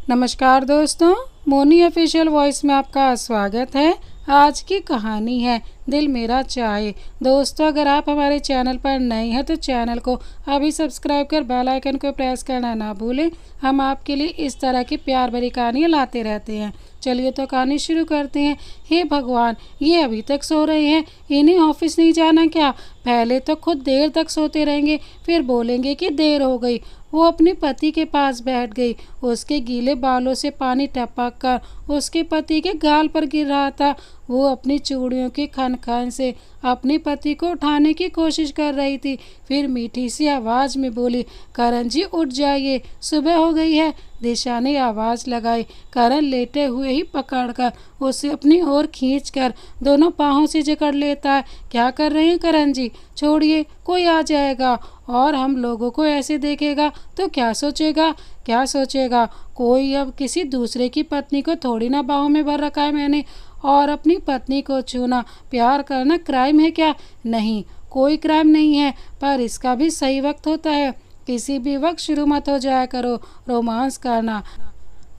नमस्कार दोस्तों, Moni official voice में आपका स्वागत है। आज की कहानी है दिल मेरा चाहे। दोस्तों, अगर आप हमारे चैनल पर नए हैं तो चैनल को अभी सब्सक्राइब कर बेल आइकन को प्रेस करना ना भूलें। हम आपके लिए इस तरह की प्यार भरी कहानियाँ लाते रहते हैं। चलिए तो कहानी शुरू करते हैं। हे भगवान, ये अभी तक सो रहे हैं, इन्हें ऑफिस नहीं जाना क्या? पहले तो खुद देर तक सोते रहेंगे, फिर बोलेंगे कि देर हो गई। वो अपने पति के पास बैठ गई। उसके गीले बालों से पानी टपक कर उसके पति के गाल पर गिर रहा था। वो अपनी चूड़ियों की खन खन से अपने पति को उठाने की कोशिश कर रही थी। फिर मीठी सी आवाज़ में बोली, करण जी उठ जाइए, सुबह हो गई है। दिशा ने आवाज़ लगाई। करण लेटे हुए ही पकड़कर उसे अपनी ओर खींचकर दोनों बाहों से जकड़ लेता है। क्या कर रहे हैं करण जी? छोड़िए, कोई आ जाएगा और हम लोगों को ऐसे देखेगा तो क्या सोचेगा? क्या सोचेगा? कोई अब किसी दूसरे की पत्नी को थोड़ी ना बाहों में भर रखा है मैंने। और अपनी पत्नी को छूना, प्यार करना क्राइम है क्या? नहीं, कोई क्राइम नहीं है, पर इसका भी सही वक्त होता है। किसी भी वक्त शुरू मत हो जाया करो रोमांस करना।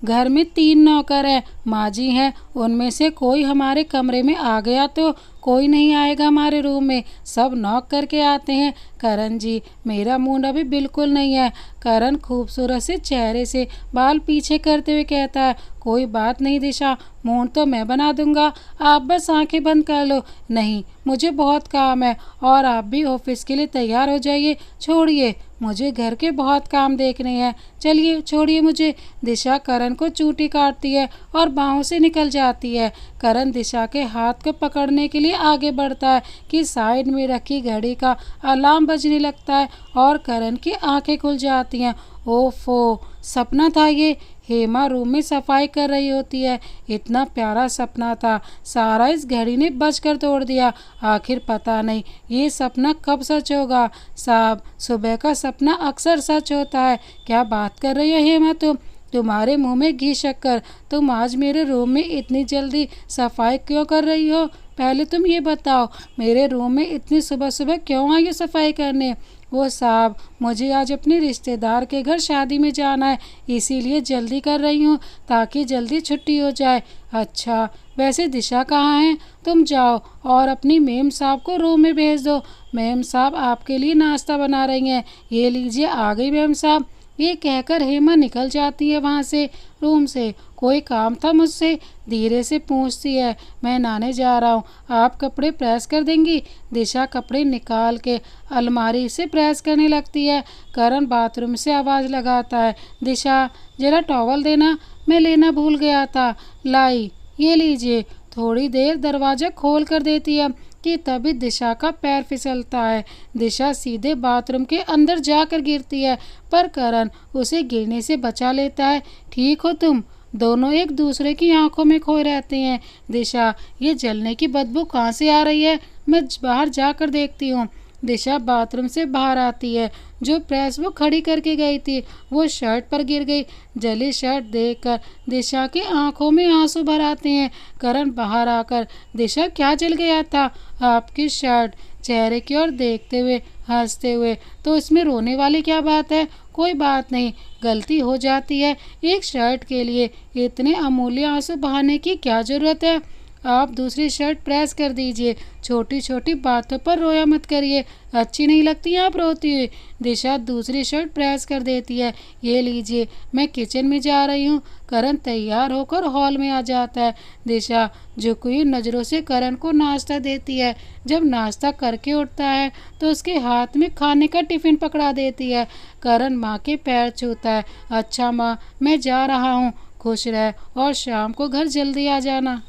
घर में 3 नौकर हैं, माँ जी हैं, उनमें से कोई हमारे कमरे में आ गया तो कोई नहीं आएगा हमारे रूम में, सब नॉक करके आते हैं। करण जी, मेरा मूड अभी बिल्कुल नहीं है। करण खूबसूरत से चेहरे से बाल पीछे करते हुए कहता है, कोई बात नहीं दिशा, मूड तो मैं बना दूंगा, आप बस आंखें बंद कर लो। नहीं, मुझे बहुत काम है और आप भी ऑफिस के लिए तैयार हो जाइए। छोड़िए, मुझे घर के बहुत काम देखने हैं। चलिए, छोड़िए मुझे। दिशा करण को चूटी काटती है और बाहों से निकल जाती है। करण दिशा के हाथ को पकड़ने के लिए आगे बढ़ता है कि साइड में रखी घड़ी का अलार्म बजने लगता है और करण की आंखें खुल जाती हैं। ओफो, सपना था ये। हेमा रूम में सफाई कर रही होती है। इतना प्यारा सपना था, सारा इस घड़ी ने बज कर तोड़ दिया। आखिर पता नहीं ये सपना कब सच होगा। साहब, सुबह का सपना अक्सर सच होता है। क्या बात कर रही हो हेमा तुम? तुम्हारे मुंह में घी शक्कर। तुम आज मेरे रूम में इतनी जल्दी सफाई क्यों कर रही हो? पहले तुम ये बताओ, मेरे रूम में इतनी सुबह सुबह क्यों आई हो सफाई करने? वो साहब, मुझे आज अपने रिश्तेदार के घर शादी में जाना है, इसीलिए जल्दी कर रही हूँ ताकि जल्दी छुट्टी हो जाए। अच्छा, वैसे दिशा कहाँ है? तुम जाओ और अपनी मेम साहब को रूम में भेज दो। मेम साहब आपके लिए नाश्ता बना रही हैं। ये लीजिए, आ गई मेम साहब। ये कहकर हेमा निकल जाती है वहाँ से, रूम से। कोई काम था मुझसे? धीरे से पूछती है। मैं नहाने जा रहा हूँ, आप कपड़े प्रेस कर देंगी? दिशा कपड़े निकाल के अलमारी से प्रेस करने लगती है। करण बाथरूम से आवाज़ लगाता है, दिशा जरा टॉवल देना, मैं लेना भूल गया था। लाई, ये लीजिए। थोड़ी देर दरवाज़ा खोल कर देती है कि तभी दिशा का पैर फिसलता है। दिशा सीधे बाथरूम के अंदर जाकर गिरती है, पर करण उसे गिरने से बचा लेता है। ठीक हो तुम? दोनों एक दूसरे की आंखों में खोए रहते हैं। दिशा, ये जलने की बदबू कहाँ से आ रही है? मैं बाहर जाकर देखती हूँ। दिशा बाथरूम से बाहर आती है। जो प्रेस वो खड़ी करके गई थी वो शर्ट पर गिर गई। जली शर्ट देखकर दिशा की आंखों में आंसू भर आते हैं। करण बाहर आकर, दिशा क्या जल गया था? आपकी शर्ट। चेहरे की ओर देखते हुए हंसते हुए, तो इसमें रोने वाली क्या बात है? कोई बात नहीं, गलती हो जाती है। एक शर्ट के लिए इतने अमूल्य आंसू बहाने की क्या ज़रूरत है? आप दूसरी शर्ट प्रेस कर दीजिए। छोटी छोटी बातों पर रोया मत करिए, अच्छी नहीं लगती आप रोती हुई। दिशा दूसरी शर्ट प्रेस कर देती है। ये लीजिए, मैं किचन में जा रही हूँ। करण तैयार होकर हॉल में आ जाता है। दिशा झुकी हुई नज़रों से करण को नाश्ता देती है। जब नाश्ता करके उठता है तो उसके हाथ में खाने का टिफ़िन पकड़ा देती है। करण माँ के पैर छूता है। अच्छा माँ, मैं जा रहा हूँ, खुश रह और शाम को घर जल्दी आ जाना।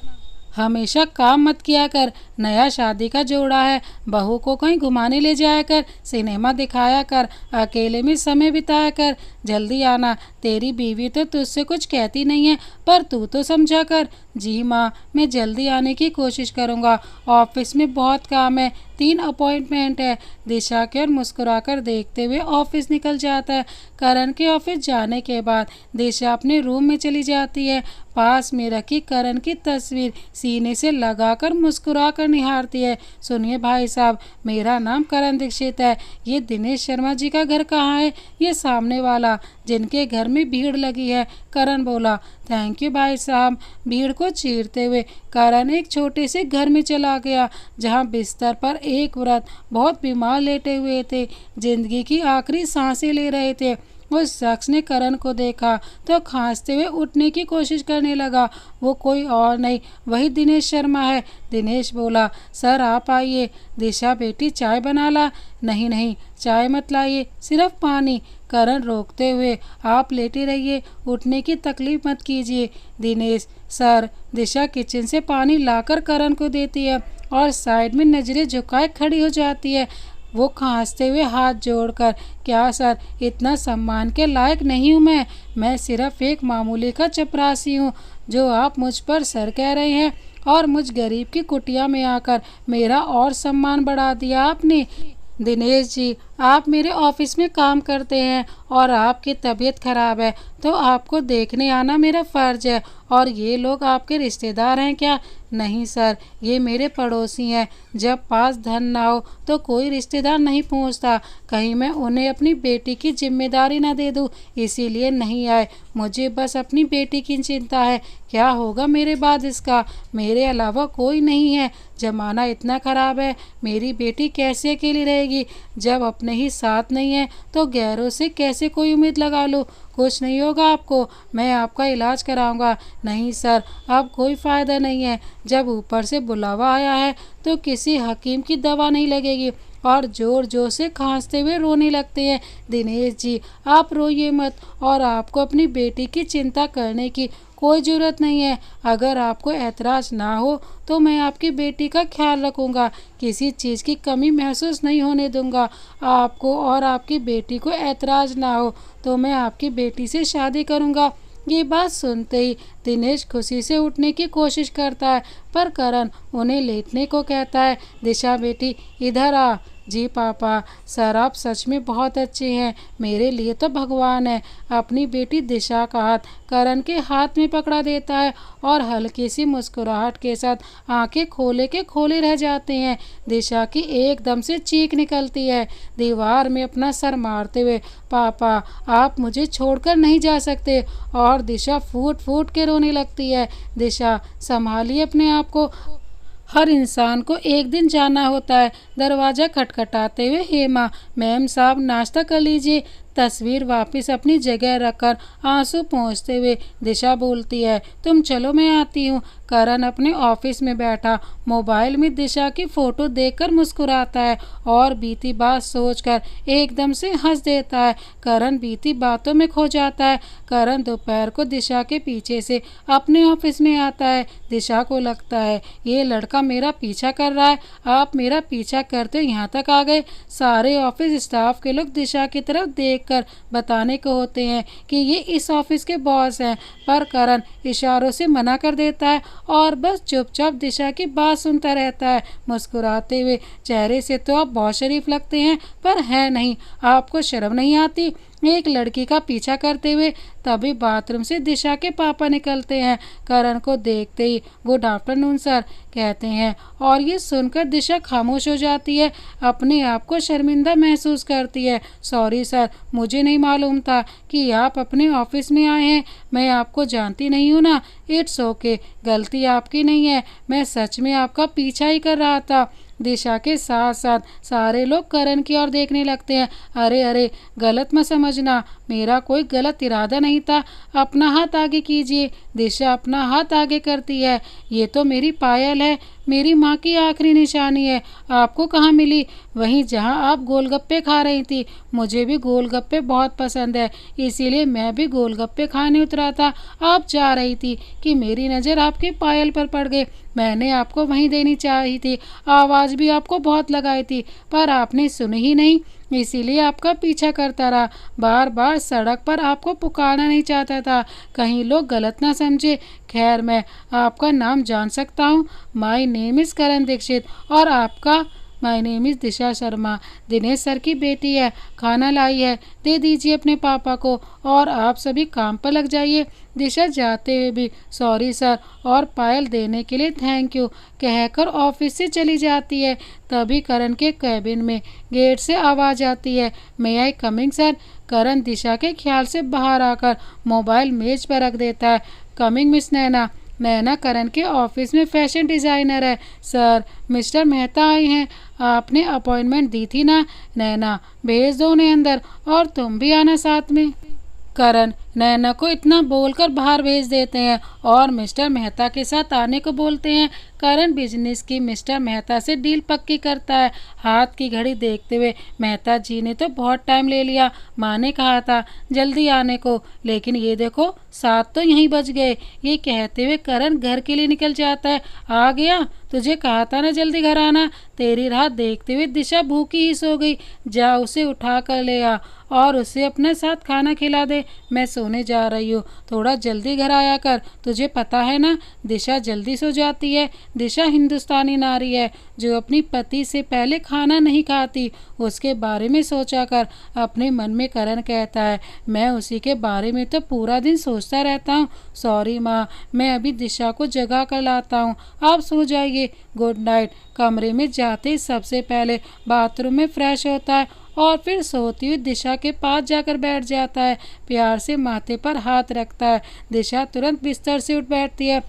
हमेशा काम मत किया कर, नया शादी का जोड़ा है, बहू को कहीं घुमाने ले जाया कर, सिनेमा दिखाया कर, अकेले में समय बिताया कर। जल्दी आना, तेरी बीवी तो तुझसे कुछ कहती नहीं है, पर तू तो समझा कर। जी माँ, मैं जल्दी आने की कोशिश करूँगा, ऑफिस में बहुत काम है, 3 अपॉइंटमेंट है। दिशा की ओर मुस्कुराकर देखते हुए ऑफिस निकल जाता है। करण के ऑफिस जाने के बाद दिशा अपने रूम में चली जाती है। पास में रखी करण की तस्वीर सीने से लगाकर मुस्कुराकर निहारती है। सुनिए भाई साहब, मेरा नाम करण दीक्षित है। ये दिनेश शर्मा जी का घर कहाँ है? ये सामने वाला, जिनके घर में भीड़ लगी है। करण बोला। थैंक यू भाई साहब। भीड़ को चीरते हुए करण एक छोटे से घर में चला गया जहां बिस्तर पर एक वृद्ध बहुत बीमार लेटे हुए थे, जिंदगी की आखिरी सांसें ले रहे थे। उस शख्स ने करण को देखा तो खांसते हुए उठने की कोशिश करने लगा। वो कोई और नहीं, वही दिनेश शर्मा है। दिनेश बोला। सर आप आइए। दिशा बेटी चाय बना ला। नहीं नहीं, चाय मत लाइए, सिर्फ पानी। करण रोकते हुए। आप लेटे रहिए, उठने की तकलीफ मत कीजिए। दिनेश। सर। दिशा किचन से पानी लाकर करण को देती है और साइड में नजरें झुकाए खड़ी हो जाती है। वो खांसते हुए हाथ जोड़कर। क्या सर, इतना सम्मान के लायक नहीं हूँ मैं सिर्फ एक मामूली का चपरासी हूँ जो आप मुझ पर सर कह रहे हैं, और मुझ गरीब की कुटिया में आकर मेरा और सम्मान बढ़ा दिया आपने। दिनेश जी, आप मेरे ऑफिस में काम करते हैं और आपकी तबीयत खराब है तो आपको देखने आना मेरा फ़र्ज है। और ये लोग आपके रिश्तेदार हैं क्या? नहीं सर, ये मेरे पड़ोसी हैं। जब पास धन ना हो तो कोई रिश्तेदार नहीं पहुंचता। कहीं मैं उन्हें अपनी बेटी की जिम्मेदारी ना दे दूं, इसीलिए नहीं आए। मुझे बस अपनी बेटी की चिंता है। क्या होगा मेरे बाद इसका? मेरे अलावा कोई नहीं है। जमाना इतना ख़राब है, मेरी बेटी कैसे अकेली रहेगी? जब अपने ही साथ नहीं है तो गैरों से कैसे कोई उम्मीद लगा लो? कुछ नहीं होगा आपको, मैं आपका इलाज कराऊंगा। नहीं सर, अब कोई फ़ायदा नहीं है। जब ऊपर से बुलावा आया है तो किसी हकीम की दवा नहीं लगेगी। और ज़ोर ज़ोर से खांसते हुए रोने लगते हैं। दिनेश जी, आप रोइए मत, और आपको अपनी बेटी की चिंता करने की कोई ज़रूरत नहीं है। अगर आपको ऐतराज़ ना हो तो मैं आपकी बेटी का ख्याल रखूँगा, किसी चीज़ की कमी महसूस नहीं होने दूँगा। आपको और आपकी बेटी को ऐतराज़ ना हो तो मैं आपकी बेटी से शादी करूँगा। ये बात सुनते ही दिनेश खुशी से उठने की कोशिश करता है, पर करण उन्हें लेटने को कहता है। दिशा बेटी इधर आ। जी पापा। सर आप सच में बहुत अच्छे हैं, मेरे लिए तो भगवान है। अपनी बेटी दिशा का हाथ करण के हाथ में पकड़ा देता है और हल्की सी मुस्कुराहट के साथ आंखें खोले के खोले रह जाते हैं। दिशा की एकदम से चीख निकलती है, दीवार में अपना सर मारते हुए। पापा, आप मुझे छोड़कर नहीं जा सकते। और दिशा फूट फूट के रोने लगती है। दिशा, संभालिए अपने आप को, हर इंसान को एक दिन जाना होता है। दरवाज़ा खटखटाते हुए हेमा। मैम साहब, नाश्ता कर लीजिए। तस्वीर वापस अपनी जगह रखकर आंसू पोंछते हुए दिशा बोलती है। तुम चलो, मैं आती हूँ। करण अपने ऑफिस में बैठा मोबाइल में दिशा की फ़ोटो देखकर मुस्कुराता है और बीती बात सोचकर एकदम से हंस देता है। करण बीती बातों में खो जाता है। करण दोपहर को दिशा के पीछे से अपने ऑफिस में आता है। दिशा को लगता है ये लड़का मेरा पीछा कर रहा है। आप मेरा पीछा करते यहाँ तक आ गए। सारे ऑफिस स्टाफ के लोग दिशा की तरफ देखकर बताने को होते हैं कि ये इस ऑफिस के बॉस हैं, पर करण इशारों से मना कर देता है और बस चुपचाप दिशा की बात सुनता रहता है, मुस्कुराते हुए। चेहरे से तो आप बहुत शरीफ लगते हैं, पर है नहीं। आपको शर्म नहीं आती एक लड़की का पीछा करते हुए? तभी बाथरूम से दिशा के पापा निकलते हैं। करण को देखते ही गुड आफ्टरनून सर कहते हैं, और ये सुनकर दिशा खामोश हो जाती है। अपने आप को शर्मिंदा महसूस करती है। सॉरी सर, मुझे नहीं मालूम था कि आप अपने ऑफिस में आए हैं। मैं आपको जानती नहीं हूँ ना। इट्स ओके, गलती आपकी नहीं है। मैं सच में आपका पीछा ही कर रहा था। दिशा के साथ साथ सारे लोग करण की ओर देखने लगते हैं। अरे अरे, गलत मत समझना, मेरा कोई गलत इरादा नहीं था। अपना हाथ आगे कीजिए। दिशा अपना हाथ आगे करती है। ये तो मेरी पायल है, मेरी माँ की आखिरी निशानी है। आपको कहाँ मिली? वहीं जहाँ आप गोलगप्पे खा रही थी। मुझे भी गोलगप्पे बहुत पसंद है, इसीलिए मैं भी गोलगप्पे खाने उतरा था। आप जा रही थी कि मेरी नज़र आपकी पायल पर पड़ गई। मैंने आपको वहीं देनी चाहिए थी। आवाज़ भी आपको बहुत लगाई थी, पर आपने सुनी ही नहीं, इसीलिए आपका पीछा करता रहा। बार बार सड़क पर आपको पुकारना नहीं चाहता था, कहीं लोग गलत ना समझे। खैर, मैं आपका नाम जान सकता हूँ? माय नेम इज़ करण दीक्षित। और आपका my name is Disha Sharma, Dinesh sir की बेटी है, खाना लाई है, दे दीजिए अपने पापा को और आप सभी काम पर लग जाइए। दिशा जाते हुए भी सॉरी सर और पायल देने के लिए थैंक यू कहकर ऑफिस से चली जाती है। तभी करण के कैबिन में गेट से आवाज़ आती है, मे आई कमिंग सर। करण दिशा के ख्याल से बाहर आकर मोबाइल मेज पर रख देता है। कमिंग मिस नैना। नैना करण के ऑफिस में फैशन डिज़ाइनर है। सर, मिस्टर मेहता आए हैं, आपने अपॉइंटमेंट दी थी ना। नैना, भेज दो उन्हें अंदर और तुम भी आना साथ में। करण नैना को इतना बोलकर बाहर भेज देते हैं और मिस्टर मेहता के साथ आने को बोलते हैं। करण बिजनेस की मिस्टर मेहता से डील पक्की करता है। हाथ की घड़ी देखते हुए, मेहता जी ने तो बहुत टाइम ले लिया, माँ ने कहा था जल्दी आने को, लेकिन ये देखो 7 तो यहीं बज गए। ये कहते हुए करण घर के लिए निकल जाता है। आ गया, तुझे कहा था ना जल्दी घर आना। तेरी राह देखते हुए दिशा भूखी ही सो गई। जा उसे उठा कर ले आ और उसे अपने साथ खाना खिला दे। मैं सोने जा रही हूँ, थोड़ा जल्दी घर आया कर, तुझे पता है ना। दिशा जल्दी सो जाती है। दिशा हिंदुस्तानी नारी है जो अपनी पति से पहले खाना नहीं खाती। उसके बारे में सोचा कर। अपने मन में करण कहता है, मैं उसी के बारे में तो पूरा दिन सोचता रहता हूँ। सॉरी माँ, मैं अभी दिशा को जगा कर लाता हूँ, आप सो जाइए। Good night. कमरे में जाते ही सबसे पहले बाथरूम में फ्रेश होता है और फिर सोती हुई दिशा के पास जाकर बैठ जाता है। प्यार से माथे पर हाथ रखता है। दिशा तुरंत बिस्तर से उठ बैठती है।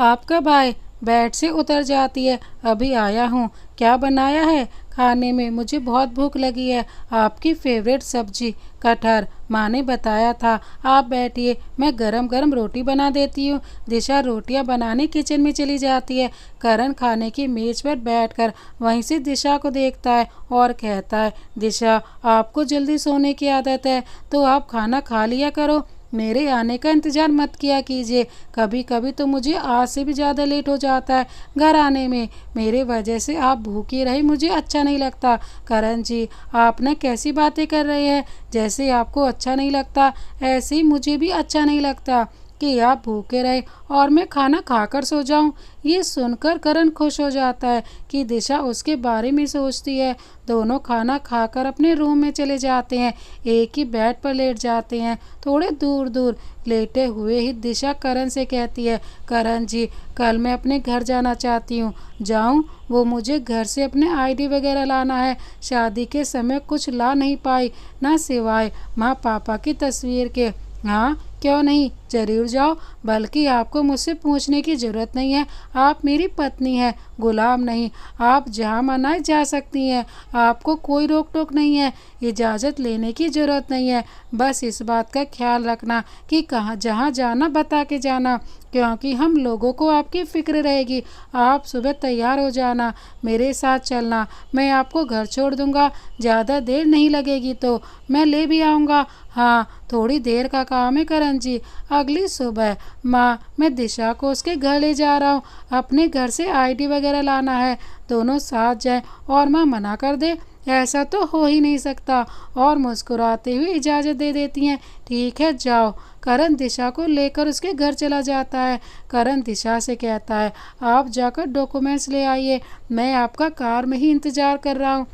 आप कब आए? बेड से उतर जाती है। अभी आया हूँ। क्या बनाया है खाने में? मुझे बहुत भूख लगी है। आपकी फेवरेट सब्जी कटहर, माँ ने बताया था। आप बैठिए, मैं गरम गरम रोटी बना देती हूँ। दिशा रोटियाँ बनाने किचन में चली जाती है। करण खाने की मेज पर बैठकर वहीं से दिशा को देखता है और कहता है, दिशा आपको जल्दी सोने की आदत है तो आप खाना खा लिया करो, मेरे आने का इंतज़ार मत किया कीजिए। कभी कभी तो मुझे आज से भी ज़्यादा लेट हो जाता है घर आने में। मेरे वजह से आप भूखी रही, मुझे अच्छा नहीं लगता। करण जी, आप ना कैसी बातें कर रहे हैं, जैसे आपको अच्छा नहीं लगता ऐसे ही मुझे भी अच्छा नहीं लगता कि आप भूखे रहे और मैं खाना खाकर सो जाऊं। ये सुनकर करण खुश हो जाता है कि दिशा उसके बारे में सोचती है। दोनों खाना खाकर अपने रूम में चले जाते हैं। एक ही बेड पर लेट जाते हैं। थोड़े दूर दूर लेटे हुए ही दिशा करण से कहती है, करण जी कल मैं अपने घर जाना चाहती हूँ। जाऊँ? वो मुझे घर से अपने आईडी वगैरह लाना है। शादी के समय कुछ ला नहीं पाई ना सिवाय माँ पापा की तस्वीर के। हाँ क्यों नहीं, जरूर जाओ, बल्कि आपको मुझसे पूछने की ज़रूरत नहीं है। आप मेरी पत्नी हैं, गुलाम नहीं। आप जहाँ मनाए जा सकती हैं, आपको कोई रोक टोक नहीं है। इजाज़त लेने की ज़रूरत नहीं है। बस इस बात का ख्याल रखना कि कहाँ जहाँ जाना बता के जाना, क्योंकि हम लोगों को आपकी फ़िक्र रहेगी। आप सुबह तैयार हो जाना, मेरे साथ चलना, मैं आपको घर छोड़ दूँगा। ज़्यादा देर नहीं लगेगी तो मैं ले भी आऊँगा। हाँ थोड़ी देर का काम है करण जी। अगली सुबह माँ, मैं दिशा को उसके घर ले जा रहा हूँ। अपने घर से आईडी वगैरह लाना है। दोनों साथ जाएं और माँ मना कर दे, ऐसा तो हो ही नहीं सकता। और मुस्कुराते हुए इजाज़त दे देती हैं। ठीक है जाओ। करण दिशा को लेकर उसके घर चला जाता है। करण दिशा से कहता है, आप जाकर डॉक्यूमेंट्स ले आइए, मैं आपका कार में ही इंतज़ार कर रहा हूँ।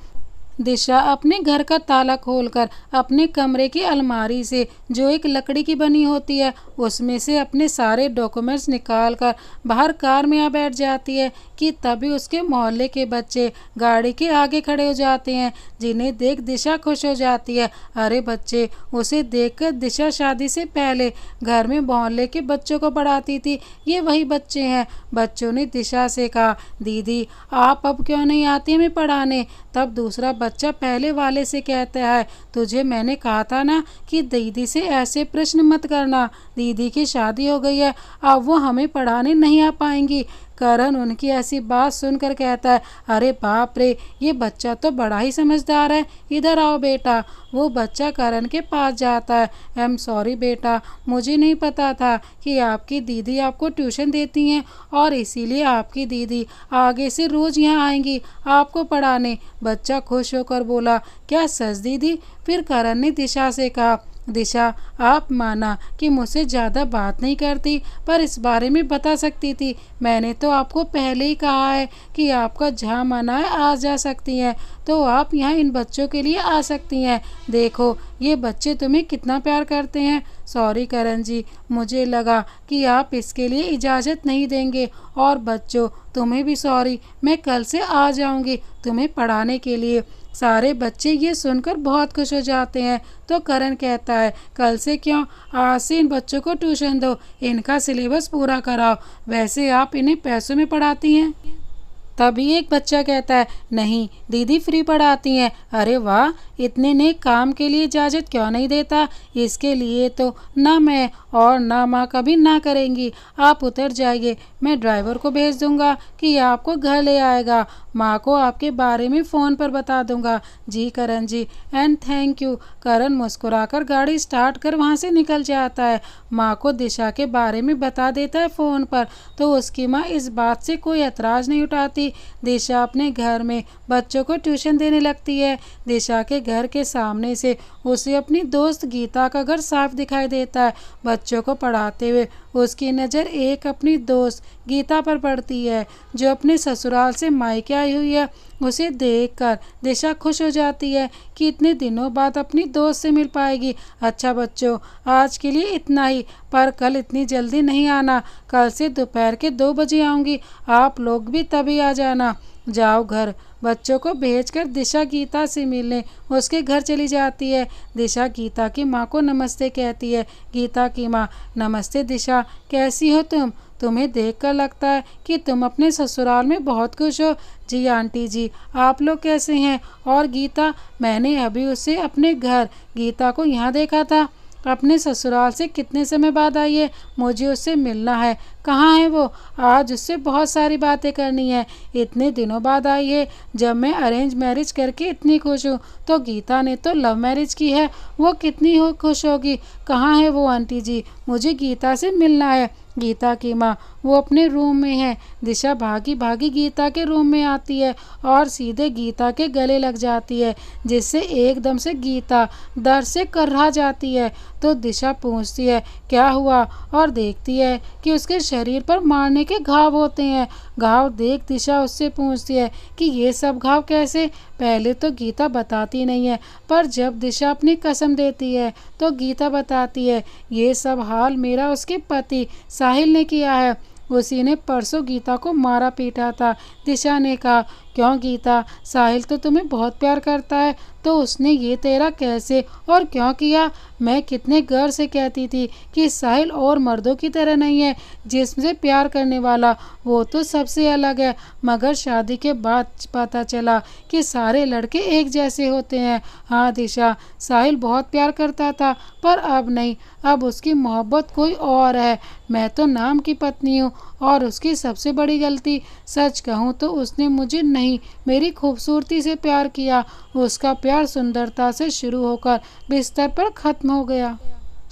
दिशा अपने घर का ताला खोलकर अपने कमरे की अलमारी से, जो एक लकड़ी की बनी होती है, उसमें से अपने सारे डॉक्यूमेंट्स निकालकर बाहर कार में आ बैठ जाती है कि तभी उसके मोहल्ले के बच्चे गाड़ी के आगे खड़े हो जाते हैं, जिन्हें देख दिशा खुश हो जाती है। अरे बच्चे, उसे देखकर दिशा शादी से पहले घर में मोहल्ले के बच्चों को पढ़ाती थी। ये वही बच्चे हैं। बच्चों ने दिशा से कहा, दीदी आप अब क्यों नहीं आती हमें पढ़ाने? तब दूसरा बच्चा पहले वाले से कहता है, तुझे मैंने कहा था ना कि दीदी से ऐसे प्रश्न मत करना, दीदी की शादी हो गई है, अब वो हमें पढ़ाने नहीं आ पाएंगी। करण उनकी ऐसी बात सुनकर कहता है, अरे बाप रे, ये बच्चा तो बड़ा ही समझदार है, इधर आओ बेटा। वो बच्चा करण के पास जाता है। आई एम सॉरी बेटा, मुझे नहीं पता था कि आपकी दीदी आपको ट्यूशन देती हैं और इसीलिए आपकी दीदी आगे से रोज़ यहाँ आएंगी आपको पढ़ाने। बच्चा खुश होकर बोला, क्या सच दीदी? फिर करण ने दिशा से कहा, दिशा, आप माना कि मुझसे ज़्यादा बात नहीं करती, पर इस बारे में बता सकती थी। मैंने तो आपको पहले ही कहा है कि आपका जहाँ मन आए आ जा सकती हैं, तो आप यहाँ इन बच्चों के लिए आ सकती हैं। देखो ये बच्चे तुम्हें कितना प्यार करते हैं। सॉरी करण जी, मुझे लगा कि आप इसके लिए इजाज़त नहीं देंगे। और बच्चों, तुम्हें भी सॉरी, मैं कल से आ जाऊंगी तुम्हें पढ़ाने के लिए। सारे बच्चे ये सुनकर बहुत खुश हो जाते हैं। तो करण कहता है, कल से क्यों, आज से इन बच्चों को ट्यूशन दो, इनका सिलेबस पूरा कराओ। वैसे आप इन्हें पैसों में पढ़ाती हैं। तभी एक बच्चा कहता है, नहीं दीदी फ्री पढ़ाती हैं। अरे वाह, इतने नेक काम के लिए इजाज़त क्यों नहीं देता। इसके लिए तो ना मैं और ना माँ कभी ना करेंगी। आप उतर जाइए, मैं ड्राइवर को भेज दूंगा कि आपको घर ले आएगा। माँ को आपके बारे में फ़ोन पर बता दूंगा। जी करण जी, एंड थैंक यू। करण मुस्कुराकर गाड़ी स्टार्ट कर वहाँ से निकल जाता है। माँ को दिशा के बारे में बता देता है फ़ोन पर, तो उसकी माँ इस बात से कोई एतराज़ नहीं उठाती। दिशा अपने घर में बच्चों को ट्यूशन देने लगती है। दिशा के घर के सामने से उसे अपनी दोस्त गीता का घर साफ दिखाई देता है। बच्चों को पढ़ाते हुए उसकी नज़र एक अपनी दोस्त गीता पर पड़ती है, जो अपने ससुराल से मायके आई हुई है। उसे देखकर दिशा खुश हो जाती है कि इतने दिनों बाद अपनी दोस्त से मिल पाएगी। अच्छा बच्चों, आज के लिए इतना ही, पर कल इतनी जल्दी नहीं आना। कल से दोपहर के 2 बजे आऊँगी, आप लोग भी तभी आ जाना। जाओ घर। बच्चों को भेजकर दिशा गीता से मिलने उसके घर चली जाती है। दिशा गीता की माँ को नमस्ते कहती है। गीता की माँ, नमस्ते दिशा, कैसी हो तुम? तुम्हें देखकर लगता है कि तुम अपने ससुराल में बहुत खुश हो। जी आंटी जी, आप लोग कैसे हैं? और गीता, मैंने अभी उसे अपने घर, गीता को यहाँ देखा था। अपने ससुराल से कितने समय बाद आई है, मुझे उससे मिलना है। कहाँ है वो? आज उससे बहुत सारी बातें करनी है। इतने दिनों बाद आई है। जब मैं अरेंज मैरिज करके इतनी खुश हूँ, तो गीता ने तो लव मैरिज की है, वो कितनी हो खुश होगी। कहाँ है वो आंटी जी? मुझे गीता से मिलना है। गीता की माँ, वो अपने रूम में है। दिशा भागी भागी गीता के रूम में आती है और सीधे गीता के गले लग जाती है, जिससे एकदम से गीता दर्द से कर्रा जाती है। तो दिशा पूछती है, क्या हुआ? और देखती है कि उसके शरीर पर मारने के घाव होते हैं। घाव देख दिशा उससे पूछती है कि ये सब घाव कैसे? पहले तो गीता बताती नहीं है, पर जब दिशा अपनी कसम देती है तो गीता बताती है, ये सब हाल मेरा उसके पति साहिल ने किया है। उसी ने परसों गीता को मारा पीटा था। दिशा ने कहा, क्यों गीता, साहिल तो तुम्हें बहुत प्यार करता है, तो उसने ये तेरा कैसे और क्यों किया? मैं कितने गर्व से कहती थी कि साहिल और मर्दों की तरह नहीं है, जिससे प्यार करने वाला वो तो सबसे अलग है। मगर शादी के बाद पता चला कि सारे लड़के एक जैसे होते हैं। हाँ दिशा, साहिल बहुत प्यार करता था, पर अब नहीं, अब उसकी मोहब्बत कोई और है। मैं तो नाम की पत्नी हूँ, और उसकी सबसे बड़ी गलती, सच कहूँ तो उसने मुझे नहीं, मेरी खूबसूरती से प्यार किया। उसका प्यार सुंदरता से शुरू होकर बिस्तर पर खत्म हो गया।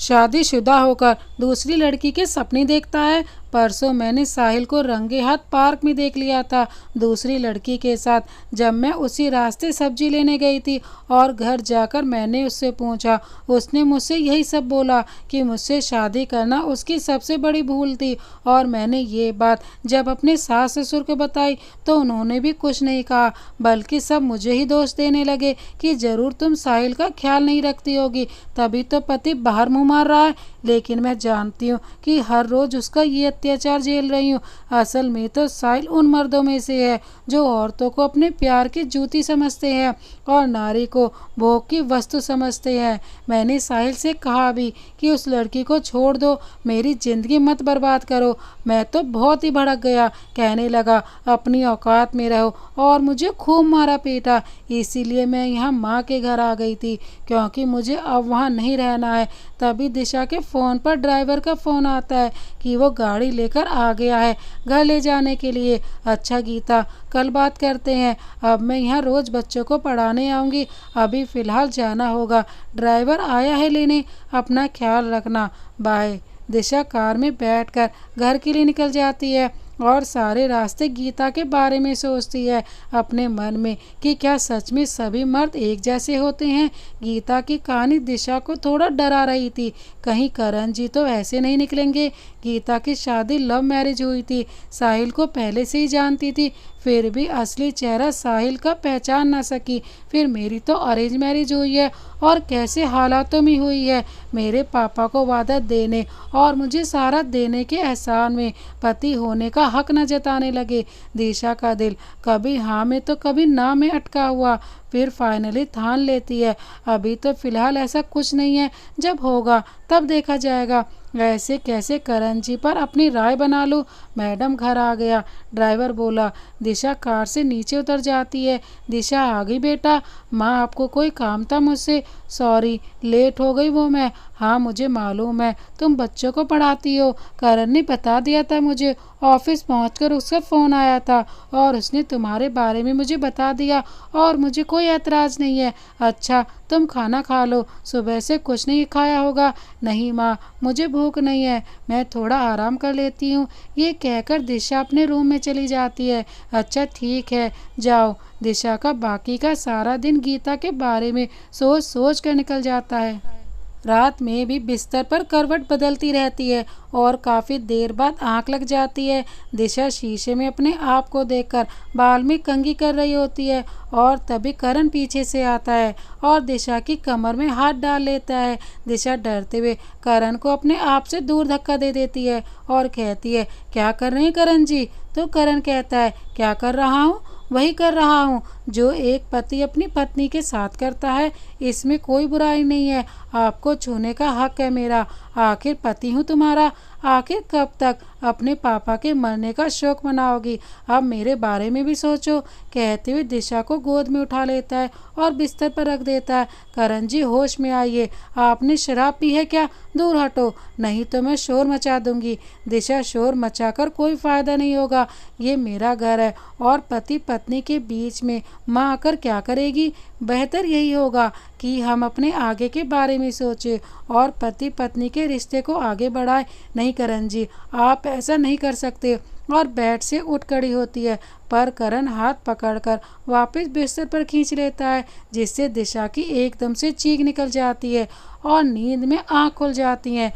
शादीशुदा होकर दूसरी लड़की के सपने देखता है। परसों मैंने साहिल को रंगे हाथ पार्क में देख लिया था, दूसरी लड़की के साथ। जब मैं उसी रास्ते सब्जी लेने गई थी और घर जाकर मैंने उससे पूछा, उसने मुझसे यही सब बोला कि मुझसे शादी करना उसकी सबसे बड़ी भूल थी। और मैंने ये बात जब अपने सास ससुर को बताई तो उन्होंने भी कुछ नहीं कहा, बल्कि सब मुझे ही दोष देने लगे कि ज़रूर तुम साहिल का ख्याल नहीं रखती होगी, तभी तो पति बाहर मुँह मार रहा है। लेकिन मैं जानती हूँ कि हर रोज़ उसका ये अत्याचार झेल रही हूँ। असल में तो साहिल उन मर्दों में से है जो औरतों को अपने प्यार की जूती समझते हैं और नारी को भोग की वस्तु समझते हैं। मैंने साहिल से कहा भी कि उस लड़की को छोड़ दो, मेरी ज़िंदगी मत बर्बाद करो। मैं तो बहुत ही भड़क गया, कहने लगा अपनी औकात में रहो, और मुझे खूब मारा पीटा। इसीलिए मैं यहाँ माँ के घर आ गई थी, क्योंकि मुझे अब वहाँ नहीं रहना है। तभी दिशा के फ़ोन पर ड्राइवर का फ़ोन आता है कि वो गाड़ी लेकर आ गया है घर ले जाने के लिए। अच्छा गीता, कल बात करते हैं, अब मैं यहाँ रोज़ बच्चों को पढ़ाने आऊँगी, अभी फ़िलहाल जाना होगा। ड्राइवर आया है लेने, अपना ख्याल रखना, बाय। दिशा कार में बैठकर घर के लिए निकल जाती है। और सारे रास्ते गीता के बारे में सोचती है अपने मन में कि क्या सच में सभी मर्द एक जैसे होते हैं। गीता की कहानी दिशा को थोड़ा डरा रही थी, कहीं करण जी तो ऐसे नहीं निकलेंगे। गीता की शादी लव मैरिज हुई थी, साहिल को पहले से ही जानती थी, फिर भी असली चेहरा साहिल का पहचान ना सकी। फिर मेरी तो अरेंज मैरिज हुई है और कैसे हालातों में हुई है। मेरे पापा को वादा देने और मुझे सारा देने के एहसान में पति होने का हक न जताने लगे। दिशा का दिल कभी हाँ में तो कभी ना में अटका हुआ, फिर फाइनली ठान लेती है अभी तो फिलहाल ऐसा कुछ नहीं है, जब होगा तब देखा जाएगा। ऐसे कैसे करण जी पर अपनी राय बना लूं। मैडम घर आ गया। ड्राइवर बोला। दिशा कार से नीचे उतर जाती है। दिशा आ गई बेटा। माँ आपको कोई काम था मुझसे? सॉरी लेट हो गई वो मैं। हाँ मुझे मालूम है तुम बच्चों को पढ़ाती हो, करण ने बता दिया था मुझे। ऑफिस पहुंचकर उसका फ़ोन आया था और उसने तुम्हारे बारे में मुझे बता दिया और मुझे कोई ऐतराज़ नहीं है। अच्छा तुम खाना खा लो, सुबह से कुछ नहीं खाया होगा। नहीं माँ मुझे भूख नहीं है, मैं थोड़ा आराम कर लेती हूँ। ये कहकर दिशा अपने रूम में चली जाती है। अच्छा ठीक है जाओ। दिशा का बाकी का सारा दिन गीता के बारे में सोच सोच कर निकल जाता है। रात में भी बिस्तर पर करवट बदलती रहती है और काफ़ी देर बाद आंख लग जाती है। दिशा शीशे में अपने आप को देखकर बाल में कंघी कर रही होती है और तभी करण पीछे से आता है और दिशा की कमर में हाथ डाल लेता है। दिशा डरते हुए करण को अपने आप से दूर धक्का दे देती है और कहती है क्या कर रहे हैं करण जी? तो करण कहता है क्या कर रहा हूँ, वही कर रहा हूँ जो एक पति अपनी पत्नी के साथ करता है, इसमें कोई बुराई नहीं है। आपको छूने का हक है मेरा, आखिर पति हूँ तुम्हारा। आखिर कब तक अपने पापा के मरने का शौक मनाओगी? अब मेरे बारे में भी सोचो। कहते हुए दिशा को गोद में उठा लेता है और बिस्तर पर रख देता है। करण जी होश में आइए, आपने शराब पी है क्या? दूर हटो नहीं तो मैं शोर मचा दूंगी। दिशा शोर मचाकर कोई फायदा नहीं होगा, ये मेरा घर है और पति पत्नी के बीच में माँ आकर क्या करेगी? बेहतर यही होगा कि हम अपने आगे के बारे में सोचें और पति पत्नी के रिश्ते को आगे बढ़ाएं। नहीं करण जी आप ऐसा नहीं कर सकते। और बेड से उठ खड़ी होती है पर करण हाथ पकड़कर वापस बिस्तर पर खींच लेता है, जिससे दिशा की एकदम से चीख निकल जाती है और नींद में आँख खुल जाती है।